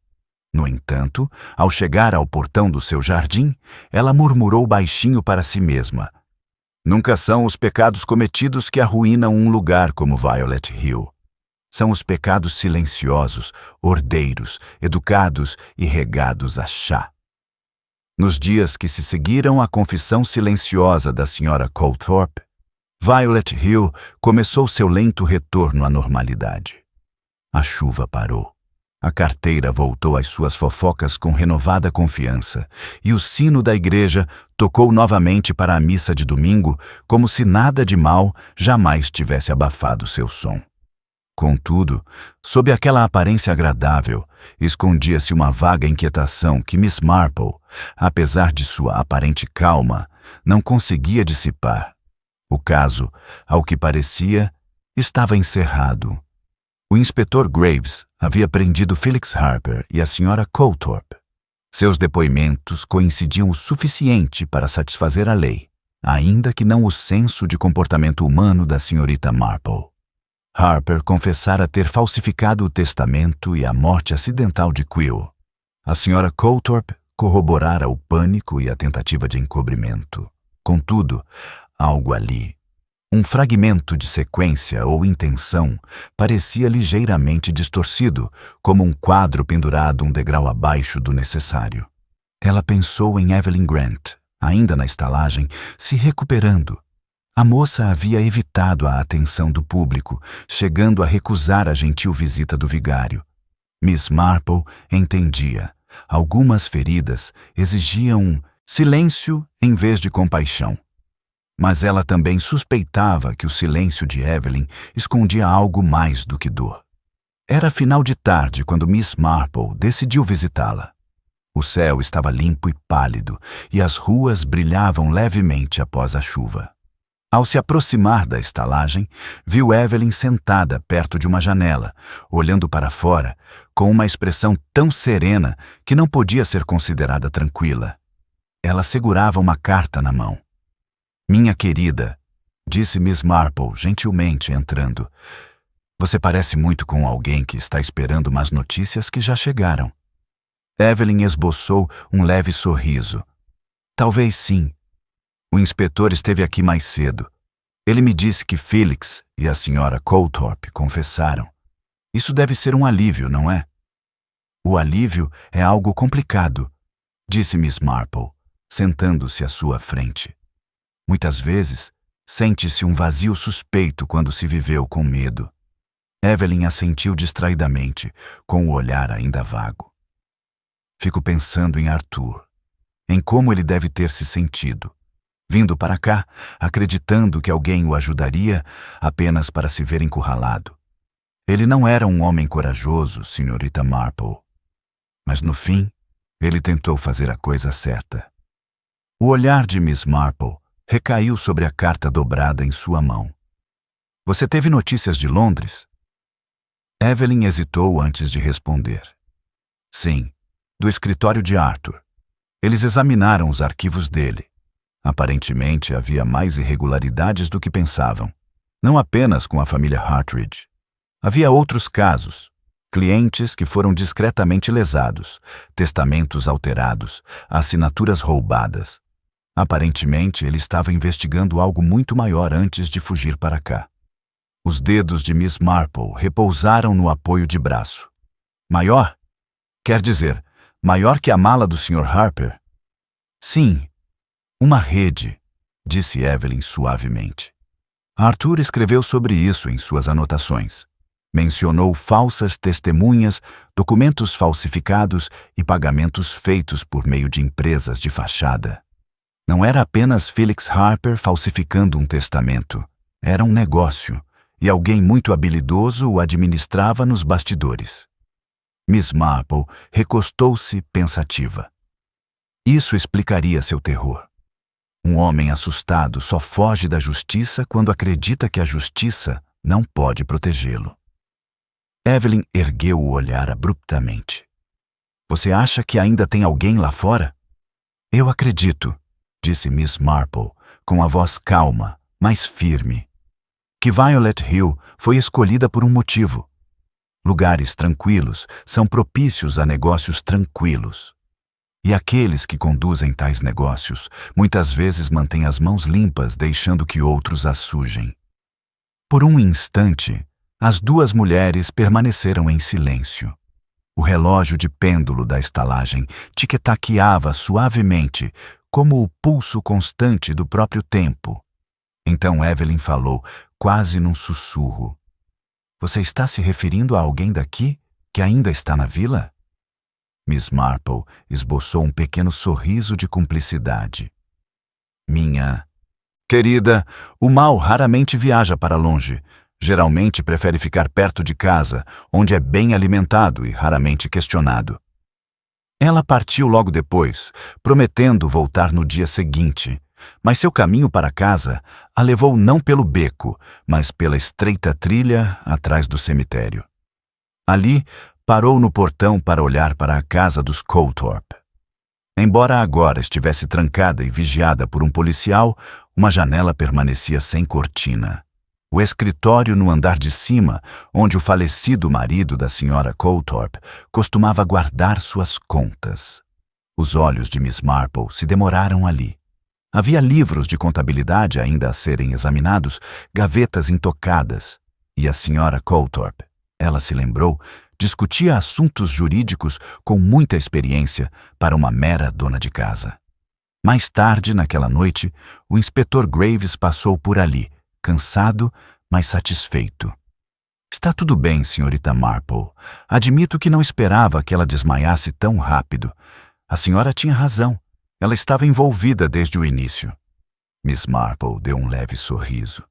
No entanto, ao chegar ao portão do seu jardim, ela murmurou baixinho para si mesma. Nunca são os pecados cometidos que arruinam um lugar como Violet Hill. São os pecados silenciosos, ordeiros, educados e regados a chá. Nos dias que se seguiram à confissão silenciosa da Sra. Coulthorpe, Violet Hill começou seu lento retorno à normalidade. A chuva parou. A carteira voltou às suas fofocas com renovada confiança, e o sino da igreja tocou novamente para a missa de domingo, como se nada de mal jamais tivesse abafado seu som. Contudo, sob aquela aparência agradável, escondia-se uma vaga inquietação que Miss Marple, apesar de sua aparente calma, não conseguia dissipar. O caso, ao que parecia, estava encerrado. O inspetor Graves havia prendido Felix Harper e a senhora Coulthorpe. Seus depoimentos coincidiam o suficiente para satisfazer a lei, ainda que não o senso de comportamento humano da senhorita Marple. Harper confessara ter falsificado o testamento e a morte acidental de Quill. A senhora Coulthorpe corroborara o pânico e a tentativa de encobrimento. Contudo, algo ali, um fragmento de sequência ou intenção, parecia ligeiramente distorcido, como um quadro pendurado um degrau abaixo do necessário. Ela pensou em Evelyn Grant, ainda na estalagem, se recuperando. A moça havia evitado a atenção do público, chegando a recusar a gentil visita do vigário. Miss Marple entendia. Algumas feridas exigiam silêncio em vez de compaixão. Mas ela também suspeitava que o silêncio de Evelyn escondia algo mais do que dor. Era final de tarde quando Miss Marple decidiu visitá-la. O céu estava limpo e pálido, e as ruas brilhavam levemente após a chuva. Ao se aproximar da estalagem, viu Evelyn sentada perto de uma janela, olhando para fora, com uma expressão tão serena que não podia ser considerada tranquila. Ela segurava uma carta na mão. "Minha querida", disse Miss Marple gentilmente entrando, "você parece muito com alguém que está esperando umas notícias que já chegaram." Evelyn esboçou um leve sorriso. "Talvez sim. O inspetor esteve aqui mais cedo. Ele me disse que Felix e a senhora Coulthorpe confessaram. Isso deve ser um alívio, não é?" "O alívio é algo complicado", disse Miss Marple, sentando-se à sua frente. "Muitas vezes, sente-se um vazio suspeito quando se viveu com medo." Evelyn assentiu distraidamente, com o olhar ainda vago. "Fico pensando em Arthur, em como ele deve ter se sentido, vindo para cá, acreditando que alguém o ajudaria apenas para se ver encurralado. Ele não era um homem corajoso, senhorita Marple. Mas no fim, ele tentou fazer a coisa certa." O olhar de Miss Marple recaiu sobre a carta dobrada em sua mão. "Você teve notícias de Londres?" Evelyn hesitou antes de responder. "Sim, do escritório de Arthur. Eles examinaram os arquivos dele. Aparentemente havia mais irregularidades do que pensavam. Não apenas com a família Hartridge. Havia outros casos. Clientes que foram discretamente lesados, testamentos alterados, assinaturas roubadas. Aparentemente, ele estava investigando algo muito maior antes de fugir para cá." Os dedos de Miss Marple repousaram no apoio de braço. "Maior? Quer dizer, maior que a mala do Sr. Harper?" "Sim, uma rede", disse Evelyn suavemente. Arthur escreveu sobre isso em suas anotações. Mencionou falsas testemunhas, documentos falsificados e pagamentos feitos por meio de empresas de fachada. Não era apenas Felix Harper falsificando um testamento. Era um negócio, e alguém muito habilidoso o administrava nos bastidores. Miss Marple recostou-se pensativa. Isso explicaria seu terror. Um homem assustado só foge da justiça quando acredita que a justiça não pode protegê-lo. Evelyn ergueu o olhar abruptamente. "Você acha que ainda tem alguém lá fora?" "Eu acredito", disse Miss Marple, com a voz calma, mas firme, "que Violet Hill foi escolhida por um motivo. Lugares tranquilos são propícios a negócios tranquilos. E aqueles que conduzem tais negócios muitas vezes mantêm as mãos limpas, deixando que outros as sujem." Por um instante, as duas mulheres permaneceram em silêncio. O relógio de pêndulo da estalagem tic-taqueava suavemente, como o pulso constante do próprio tempo. Então Evelyn falou, quase num sussurro. "Você está se referindo a alguém daqui que ainda está na vila? Miss Marple esboçou um pequeno sorriso de cumplicidade. Minha querida, o mal raramente viaja para longe. Geralmente prefere ficar perto de casa, onde é bem alimentado e raramente questionado. Ela partiu logo depois, prometendo voltar no dia seguinte, mas seu caminho para casa a levou não pelo beco, mas pela estreita trilha atrás do cemitério. Ali, parou no portão para olhar para a casa dos Coulthorpe. Embora agora estivesse trancada e vigiada por um policial, uma janela permanecia sem cortina. O escritório no andar de cima, onde o falecido marido da senhora Coulthorpe costumava guardar suas contas. Os olhos de Miss Marple se demoraram ali. Havia livros de contabilidade ainda a serem examinados, gavetas intocadas, e a senhora Coulthorpe, ela se lembrou, discutia assuntos jurídicos com muita experiência para uma mera dona de casa. Mais tarde, naquela noite, o inspetor Graves passou por ali, cansado, mas satisfeito. Está tudo bem, senhorita Marple. Admito que não esperava que ela desmaiasse tão rápido. A senhora tinha razão. Ela estava envolvida desde o início. Miss Marple deu um leve sorriso.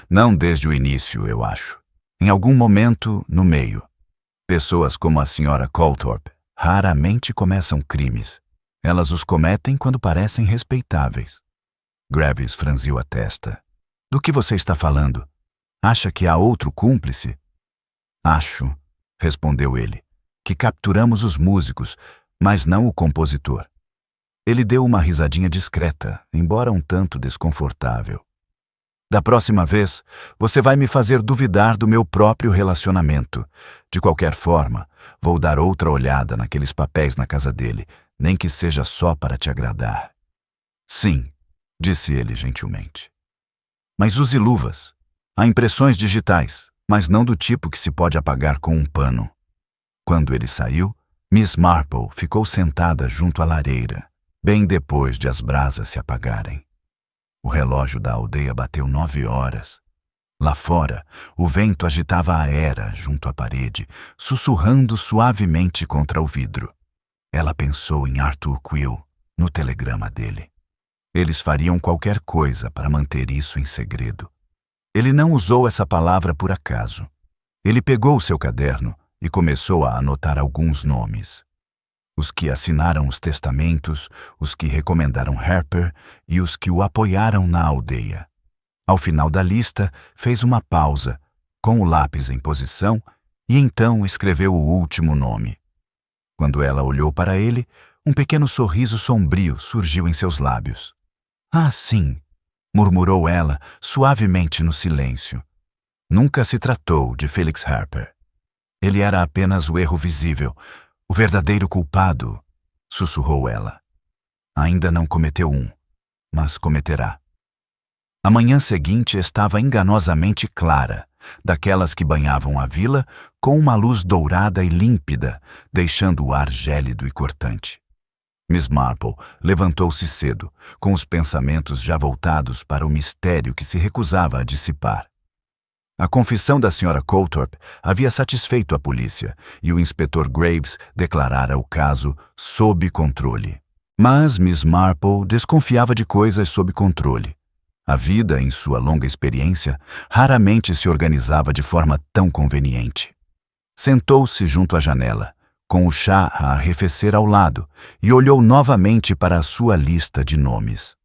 Não desde o início, eu acho. Em algum momento, no meio. Pessoas como a senhora Coulthorpe raramente começam crimes. Elas os cometem quando parecem respeitáveis. Graves franziu a testa. Do que você está falando? Acha que há outro cúmplice? Acho, respondeu ele, que capturamos os músicos, mas não o compositor. Ele deu uma risadinha discreta, embora um tanto desconfortável. Da próxima vez, você vai me fazer duvidar do meu próprio relacionamento. De qualquer forma, vou dar outra olhada naqueles papéis na casa dele, nem que seja só para te agradar. Sim, disse ele gentilmente. Mas use luvas. Há impressões digitais, mas não do tipo que se pode apagar com um pano. Quando ele saiu, Miss Marple ficou sentada junto à lareira, bem depois de as brasas se apagarem. O relógio da aldeia bateu 9 horas. Lá fora, o vento agitava a era junto à parede, sussurrando suavemente contra o vidro. Ela pensou em Arthur Quill, no telegrama dele. Eles fariam qualquer coisa para manter isso em segredo. Ele não usou essa palavra por acaso. Ele pegou seu caderno e começou a anotar alguns nomes. Os que assinaram os testamentos, os que recomendaram Harper e os que o apoiaram na aldeia. Ao final da lista, fez uma pausa, com o lápis em posição, e então escreveu o último nome. Quando ela olhou para ele, um pequeno sorriso sombrio surgiu em seus lábios. Sim, murmurou ela suavemente no silêncio. Nunca se tratou de Felix Harper. Ele era apenas o erro visível, o verdadeiro culpado, sussurrou ela. Ainda não cometeu um, mas cometerá. A manhã seguinte estava enganosamente clara, daquelas que banhavam a vila com uma luz dourada e límpida, deixando o ar gélido e cortante. Miss Marple levantou-se cedo, com os pensamentos já voltados para o mistério que se recusava a dissipar. A confissão da senhora Coulthorpe havia satisfeito a polícia e o inspetor Graves declarara o caso sob controle. Mas Miss Marple desconfiava de coisas sob controle. A vida, em sua longa experiência, raramente se organizava de forma tão conveniente. Sentou-se junto à janela, com o chá a arrefecer ao lado, e olhou novamente para a sua lista de nomes.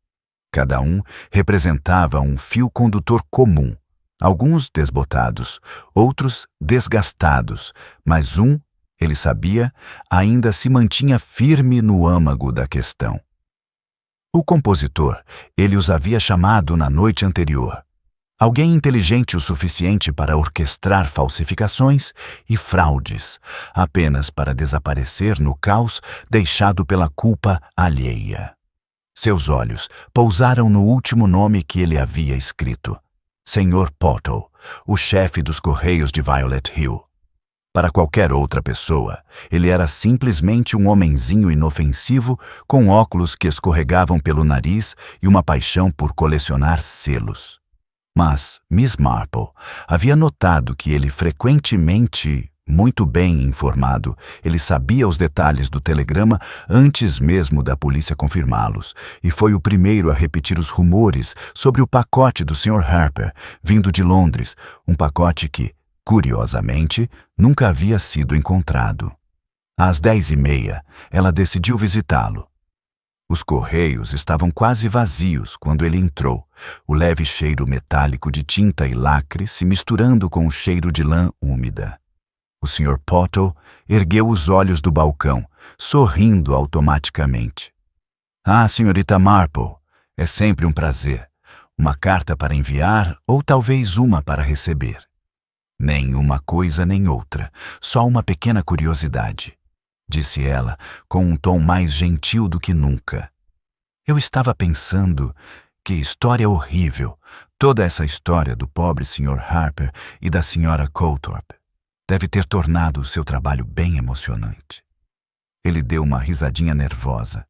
Cada um representava um fio condutor comum, alguns desbotados, outros desgastados, mas ele sabia, ainda se mantinha firme no âmago da questão. O compositor, ele os havia chamado na noite anterior. Alguém inteligente o suficiente para orquestrar falsificações e fraudes, apenas para desaparecer no caos deixado pela culpa alheia. Seus olhos pousaram no último nome que ele havia escrito. Sr. Pottle, o chefe dos Correios de Violet Hill. Para qualquer outra pessoa, ele era simplesmente um homenzinho inofensivo com óculos que escorregavam pelo nariz e uma paixão por colecionar selos. Mas Miss Marple havia notado que ele frequentemente Muito bem informado, ele sabia os detalhes do telegrama antes mesmo da polícia confirmá-los, e foi o primeiro a repetir os rumores sobre o pacote do Sr. Harper, vindo de Londres, um pacote que, curiosamente, nunca havia sido encontrado. Às 10h30, ela decidiu visitá-lo. Os correios estavam quase vazios quando ele entrou, o leve cheiro metálico de tinta e lacre se misturando com o cheiro de lã úmida. O Sr. Pottle ergueu os olhos do balcão, sorrindo automaticamente. Ah, Srta. Marple, é sempre um prazer. Uma carta para enviar ou talvez uma para receber. Nem uma coisa nem outra, só uma pequena curiosidade, disse ela, com um tom mais gentil do que nunca. Eu estava pensando, que história horrível, toda essa história do pobre Sr. Harper e da Sra. Colthorpe. Deve ter tornado o seu trabalho bem emocionante. Ele deu uma risadinha nervosa.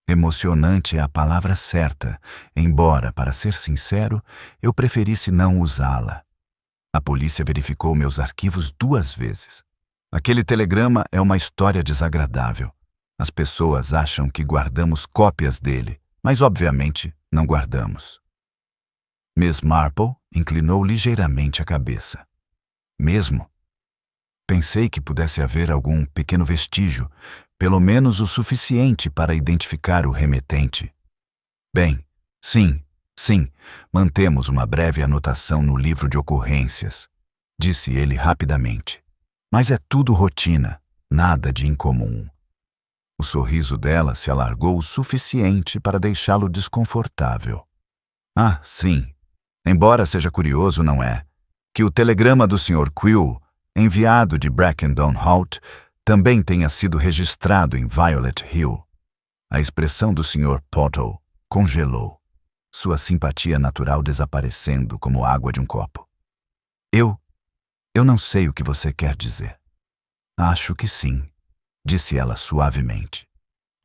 Emocionante é a palavra certa, embora, para ser sincero, eu preferisse não usá-la. A polícia verificou meus arquivos 2 vezes. Aquele telegrama é uma história desagradável. As pessoas acham que guardamos cópias dele, mas obviamente não guardamos. Miss Marple inclinou ligeiramente a cabeça. Mesmo? Pensei que pudesse haver algum pequeno vestígio, pelo menos o suficiente para identificar o remetente. Bem, sim, mantemos uma breve anotação no livro de ocorrências, disse ele rapidamente. Mas é tudo rotina, nada de incomum. O sorriso dela se alargou o suficiente para deixá-lo desconfortável. Ah, sim. Embora seja curioso, não é? Que o telegrama do Sr. Quill, enviado de Brackendon Halt, também tenha sido registrado em Violet Hill. A expressão do Sr. Pottle congelou, sua simpatia natural desaparecendo como água de um copo. Eu não sei o que você quer dizer. Acho que sim, disse ela suavemente.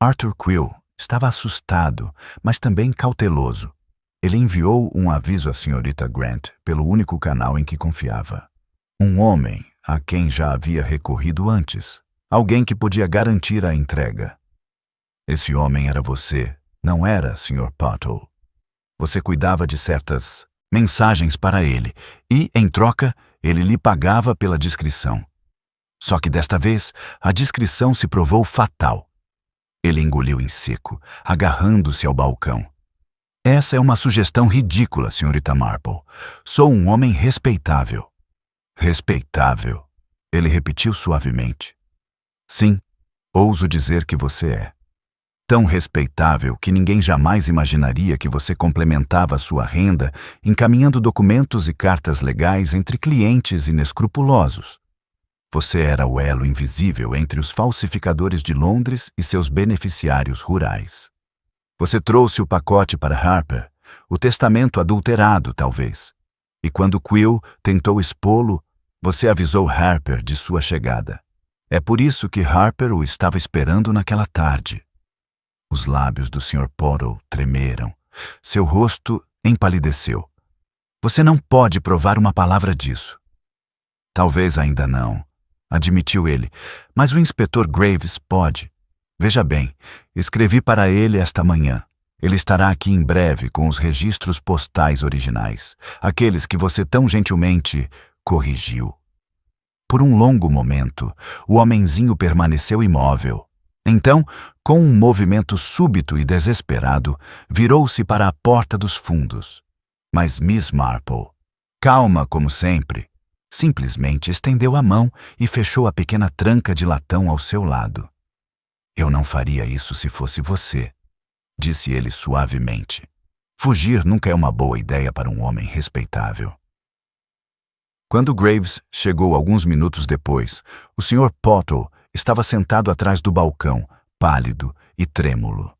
Arthur Quill estava assustado, mas também cauteloso. Ele enviou um aviso à Srta. Grant pelo único canal em que confiava. Um homem a quem já havia recorrido antes. Alguém que podia garantir a entrega. Esse homem era você, não era, Sr. Pottle. Você cuidava de certas mensagens para ele e, em troca, ele lhe pagava pela discrição. Só que desta vez, a discrição se provou fatal. Ele engoliu em seco, agarrando-se ao balcão. Essa é uma sugestão ridícula, Srta. Marple. Sou um homem respeitável. Respeitável, ele repetiu suavemente. Sim, ouso dizer que você é. Tão respeitável que ninguém jamais imaginaria que você complementava sua renda encaminhando documentos e cartas legais entre clientes inescrupulosos. Você era o elo invisível entre os falsificadores de Londres e seus beneficiários rurais. Você trouxe o pacote para Harper, o testamento adulterado, talvez. E quando Quill tentou expô-lo, você avisou Harper de sua chegada. É por isso que Harper o estava esperando naquela tarde. Os lábios do Sr. Pottle tremeram. Seu rosto empalideceu. Você não pode provar uma palavra disso. Talvez ainda não, admitiu ele, mas o inspetor Graves pode. Veja bem, escrevi para ele esta manhã. Ele estará aqui em breve com os registros postais originais, aqueles que você tão gentilmente corrigiu. Por um longo momento, o homenzinho permaneceu imóvel. Então, com um movimento súbito e desesperado, virou-se para a porta dos fundos. Mas Miss Marple, calma como sempre, simplesmente estendeu a mão e fechou a pequena tranca de latão ao seu lado. Eu não faria isso se fosse você, disse ele suavemente. Fugir nunca é uma boa ideia para um homem respeitável. Quando Graves chegou alguns minutos depois, o Sr. Pottle estava sentado atrás do balcão, pálido e trêmulo.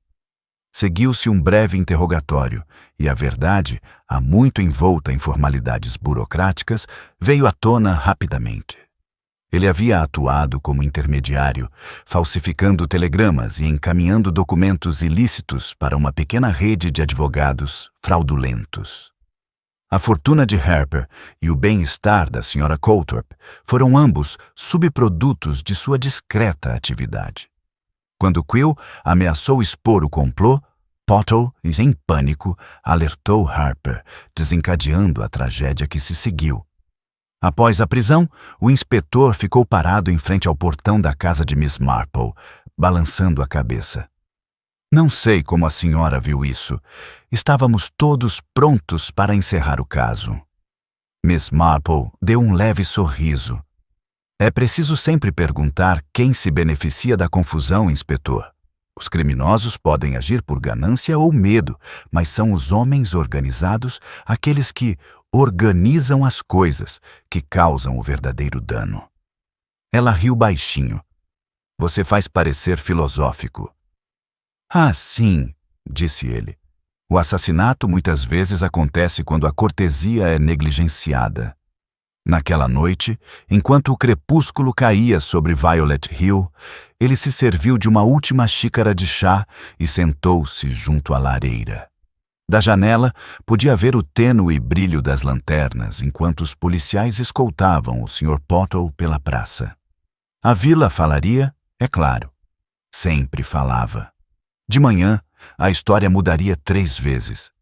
Seguiu-se um breve interrogatório e a verdade, há muito envolta em formalidades burocráticas, veio à tona rapidamente. Ele havia atuado como intermediário, falsificando telegramas e encaminhando documentos ilícitos para uma pequena rede de advogados fraudulentos. A fortuna de Harper e o bem-estar da Sra. Coulthorpe foram ambos subprodutos de sua discreta atividade. Quando Quill ameaçou expor o complô, Pottle, em pânico, alertou Harper, desencadeando a tragédia que se seguiu. Após a prisão, o inspetor ficou parado em frente ao portão da casa de Miss Marple, balançando a cabeça. Não sei como a senhora viu isso. Estávamos todos prontos para encerrar o caso. Miss Marple deu um leve sorriso. É preciso sempre perguntar quem se beneficia da confusão, inspetor. Os criminosos podem agir por ganância ou medo, mas são os homens organizados, aqueles que organizam as coisas, que causam o verdadeiro dano. Ela riu baixinho. Você faz parecer filosófico. Ah, sim, disse ele. O assassinato muitas vezes acontece quando a cortesia é negligenciada. Naquela noite, enquanto o crepúsculo caía sobre Violet Hill, ele se serviu de uma última xícara de chá e sentou-se junto à lareira. Da janela, podia ver o tênue brilho das lanternas enquanto os policiais escoltavam o Sr. Pottle pela praça. A vila falaria, é claro. Sempre falava. De manhã, a história mudaria 3 vezes.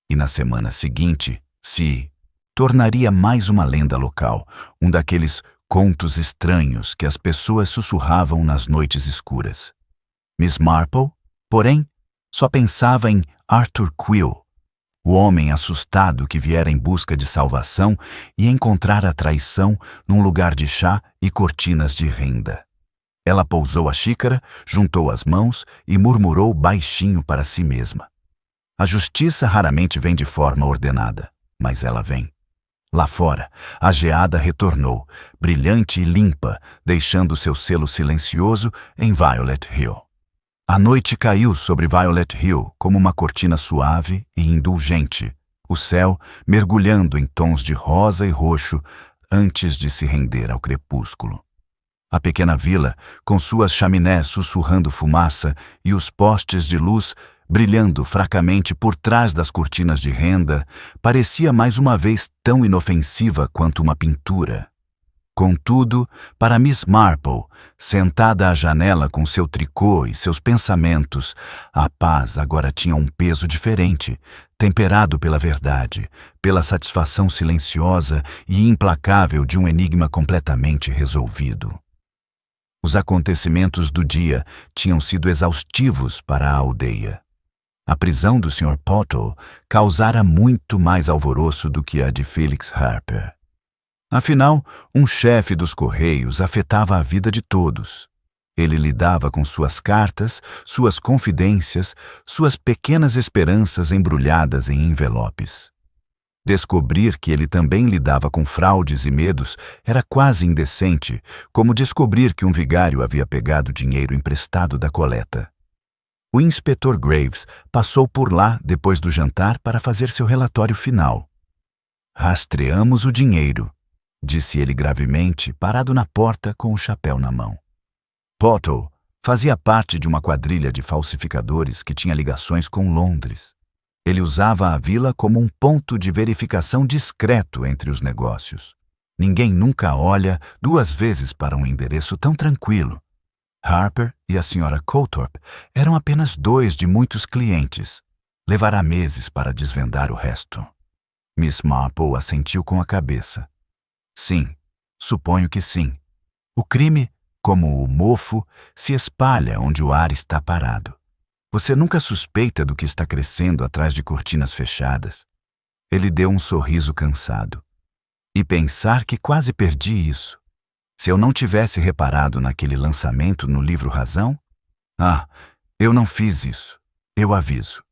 E na semana seguinte, se tornaria mais uma lenda local, um daqueles contos estranhos que as pessoas sussurravam nas noites escuras. Miss Marple, porém, só pensava em Arthur Quill, o homem assustado que viera em busca de salvação e encontrara a traição num lugar de chá e cortinas de renda. Ela pousou a xícara, juntou as mãos e murmurou baixinho para si mesma. A justiça raramente vem de forma ordenada, mas ela vem. Lá fora, a geada retornou, brilhante e limpa, deixando seu selo silencioso em Violet Hill. A noite caiu sobre Violet Hill como uma cortina suave e indulgente, o céu mergulhando em tons de rosa e roxo antes de se render ao crepúsculo. A pequena vila, com suas chaminés sussurrando fumaça e os postes de luz brilhando fracamente por trás das cortinas de renda, parecia mais uma vez tão inofensiva quanto uma pintura. Contudo, para Miss Marple, sentada à janela com seu tricô e seus pensamentos, a paz agora tinha um peso diferente, temperado pela verdade, pela satisfação silenciosa e implacável de um enigma completamente resolvido. Os acontecimentos do dia tinham sido exaustivos para a aldeia. A prisão do Sr. Pottle causara muito mais alvoroço do que a de Felix Harper. Afinal, um chefe dos Correios afetava a vida de todos. Ele lidava com suas cartas, suas confidências, suas pequenas esperanças embrulhadas em envelopes. Descobrir que ele também lidava com fraudes e medos era quase indecente, como descobrir que um vigário havia pegado dinheiro emprestado da coleta. O inspetor Graves passou por lá depois do jantar para fazer seu relatório final. Rastreamos o dinheiro, disse ele gravemente, parado na porta com o chapéu na mão. Pottle fazia parte de uma quadrilha de falsificadores que tinha ligações com Londres. Ele usava a vila como um ponto de verificação discreto entre os negócios. Ninguém nunca olha 2 vezes para um endereço tão tranquilo. Harper e a Sra. Coulthorpe eram apenas 2 de muitos clientes. Levará meses para desvendar o resto. Miss Marple assentiu com a cabeça. Sim, suponho que sim. O crime, como o mofo, se espalha onde o ar está parado. Você nunca suspeita do que está crescendo atrás de cortinas fechadas. Ele deu um sorriso cansado. E pensar que quase perdi isso. Se eu não tivesse reparado naquele lançamento no livro Razão? Ah, eu não fiz isso. Eu aviso.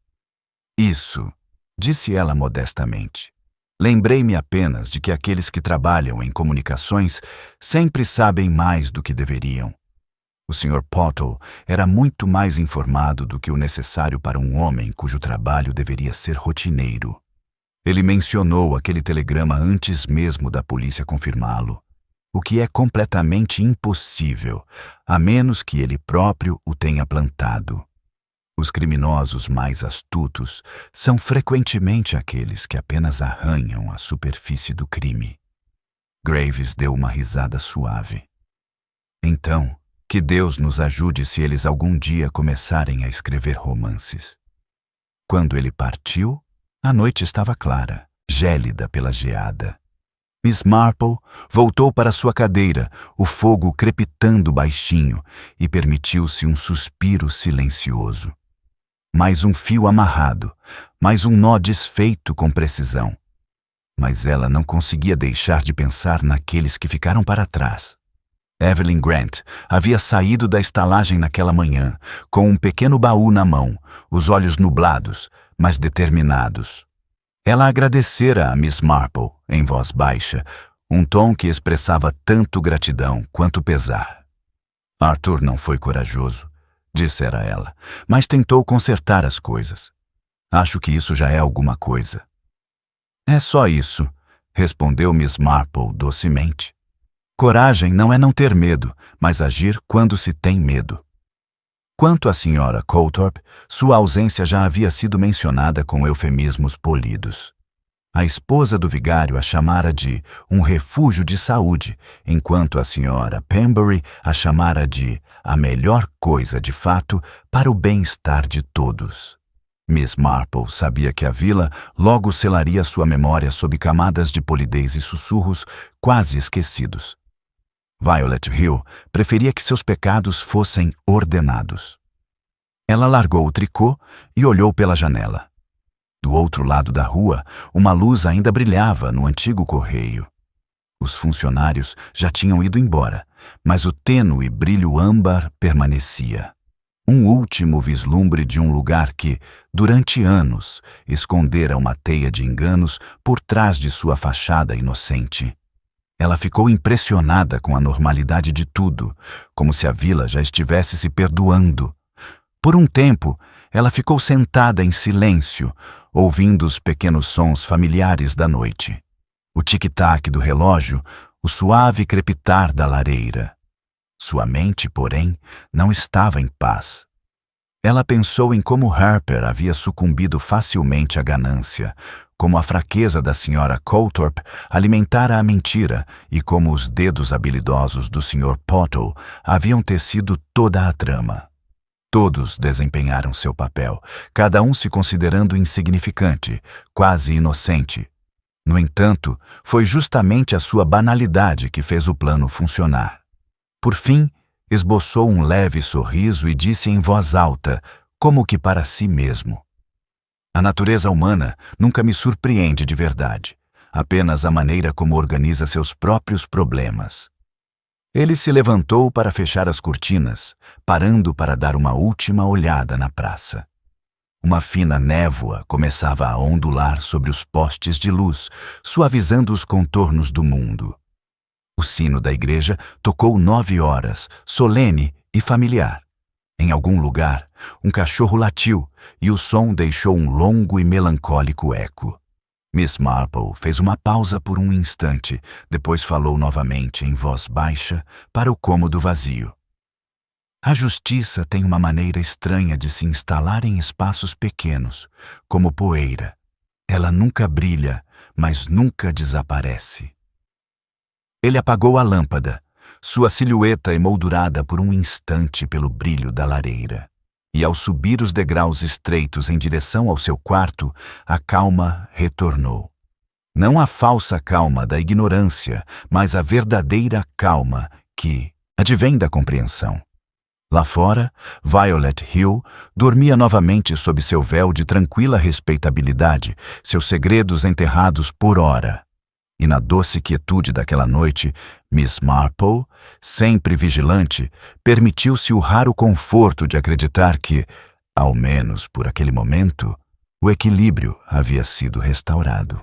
Isso, disse ela modestamente. Lembrei-me apenas de que aqueles que trabalham em comunicações sempre sabem mais do que deveriam. O Sr. Pottle era muito mais informado do que o necessário para um homem cujo trabalho deveria ser rotineiro. Ele mencionou aquele telegrama antes mesmo da polícia confirmá-lo, o que é completamente impossível, a menos que ele próprio o tenha plantado. Os criminosos mais astutos são frequentemente aqueles que apenas arranham a superfície do crime. Graves deu uma risada suave. Então, que Deus nos ajude se eles algum dia começarem a escrever romances. Quando ele partiu, a noite estava clara, gélida pela geada. Miss Marple voltou para sua cadeira, o fogo crepitando baixinho, e permitiu-se um suspiro silencioso. Mais um fio amarrado, mais um nó desfeito com precisão. Mas ela não conseguia deixar de pensar naqueles que ficaram para trás. Evelyn Grant havia saído da estalagem naquela manhã, com um pequeno baú na mão, os olhos nublados, mas determinados. Ela agradecera a Miss Marple, em voz baixa, um tom que expressava tanto gratidão quanto pesar. Arthur não foi corajoso, dissera ela, mas tentou consertar as coisas. Acho que isso já é alguma coisa. É só isso, respondeu Miss Marple docemente. Coragem não é não ter medo, mas agir quando se tem medo. Quanto à senhora Coulthorpe, sua ausência já havia sido mencionada com eufemismos polidos. A esposa do vigário a chamara de um refúgio de saúde, enquanto a senhora Pembury a chamara de a melhor coisa de fato para o bem-estar de todos. Miss Marple sabia que a vila logo selaria sua memória sob camadas de polidez e sussurros quase esquecidos. Violet Hill preferia que seus pecados fossem ordenados. Ela largou o tricô e olhou pela janela. Do outro lado da rua, uma luz ainda brilhava no antigo correio. Os funcionários já tinham ido embora, mas o tênue brilho âmbar permanecia. Um último vislumbre de um lugar que, durante anos, escondera uma teia de enganos por trás de sua fachada inocente. Ela ficou impressionada com a normalidade de tudo, como se a vila já estivesse se perdoando. Por um tempo, ela ficou sentada em silêncio, ouvindo os pequenos sons familiares da noite. O tic-tac do relógio, o suave crepitar da lareira. Sua mente, porém, não estava em paz. Ela pensou em como Harper havia sucumbido facilmente à ganância, como a fraqueza da senhora Coulthorpe alimentara a mentira e como os dedos habilidosos do Sr. Pottle haviam tecido toda a trama. Todos desempenharam seu papel, cada um se considerando insignificante, quase inocente. No entanto, foi justamente a sua banalidade que fez o plano funcionar. Por fim, esboçou um leve sorriso e disse em voz alta, como que para si mesmo: "A natureza humana nunca me surpreende de verdade, apenas a maneira como organiza seus próprios problemas." Ele se levantou para fechar as cortinas, parando para dar uma última olhada na praça. Uma fina névoa começava a ondular sobre os postes de luz, suavizando os contornos do mundo. O sino da igreja tocou 9 horas, solene e familiar. Em algum lugar, um cachorro latiu e o som deixou um longo e melancólico eco. Miss Marple fez uma pausa por um instante, depois falou novamente em voz baixa para o cômodo vazio. A justiça tem uma maneira estranha de se instalar em espaços pequenos, como poeira. Ela nunca brilha, mas nunca desaparece. Ele apagou a lâmpada, sua silhueta emoldurada por um instante pelo brilho da lareira. E ao subir os degraus estreitos em direção ao seu quarto, a calma retornou. Não a falsa calma da ignorância, mas a verdadeira calma que advém da compreensão. Lá fora, Violet Hill dormia novamente sob seu véu de tranquila respeitabilidade, seus segredos enterrados por hora. E na doce quietude daquela noite, Miss Marple, sempre vigilante, permitiu-se o raro conforto de acreditar que, ao menos por aquele momento, o equilíbrio havia sido restaurado.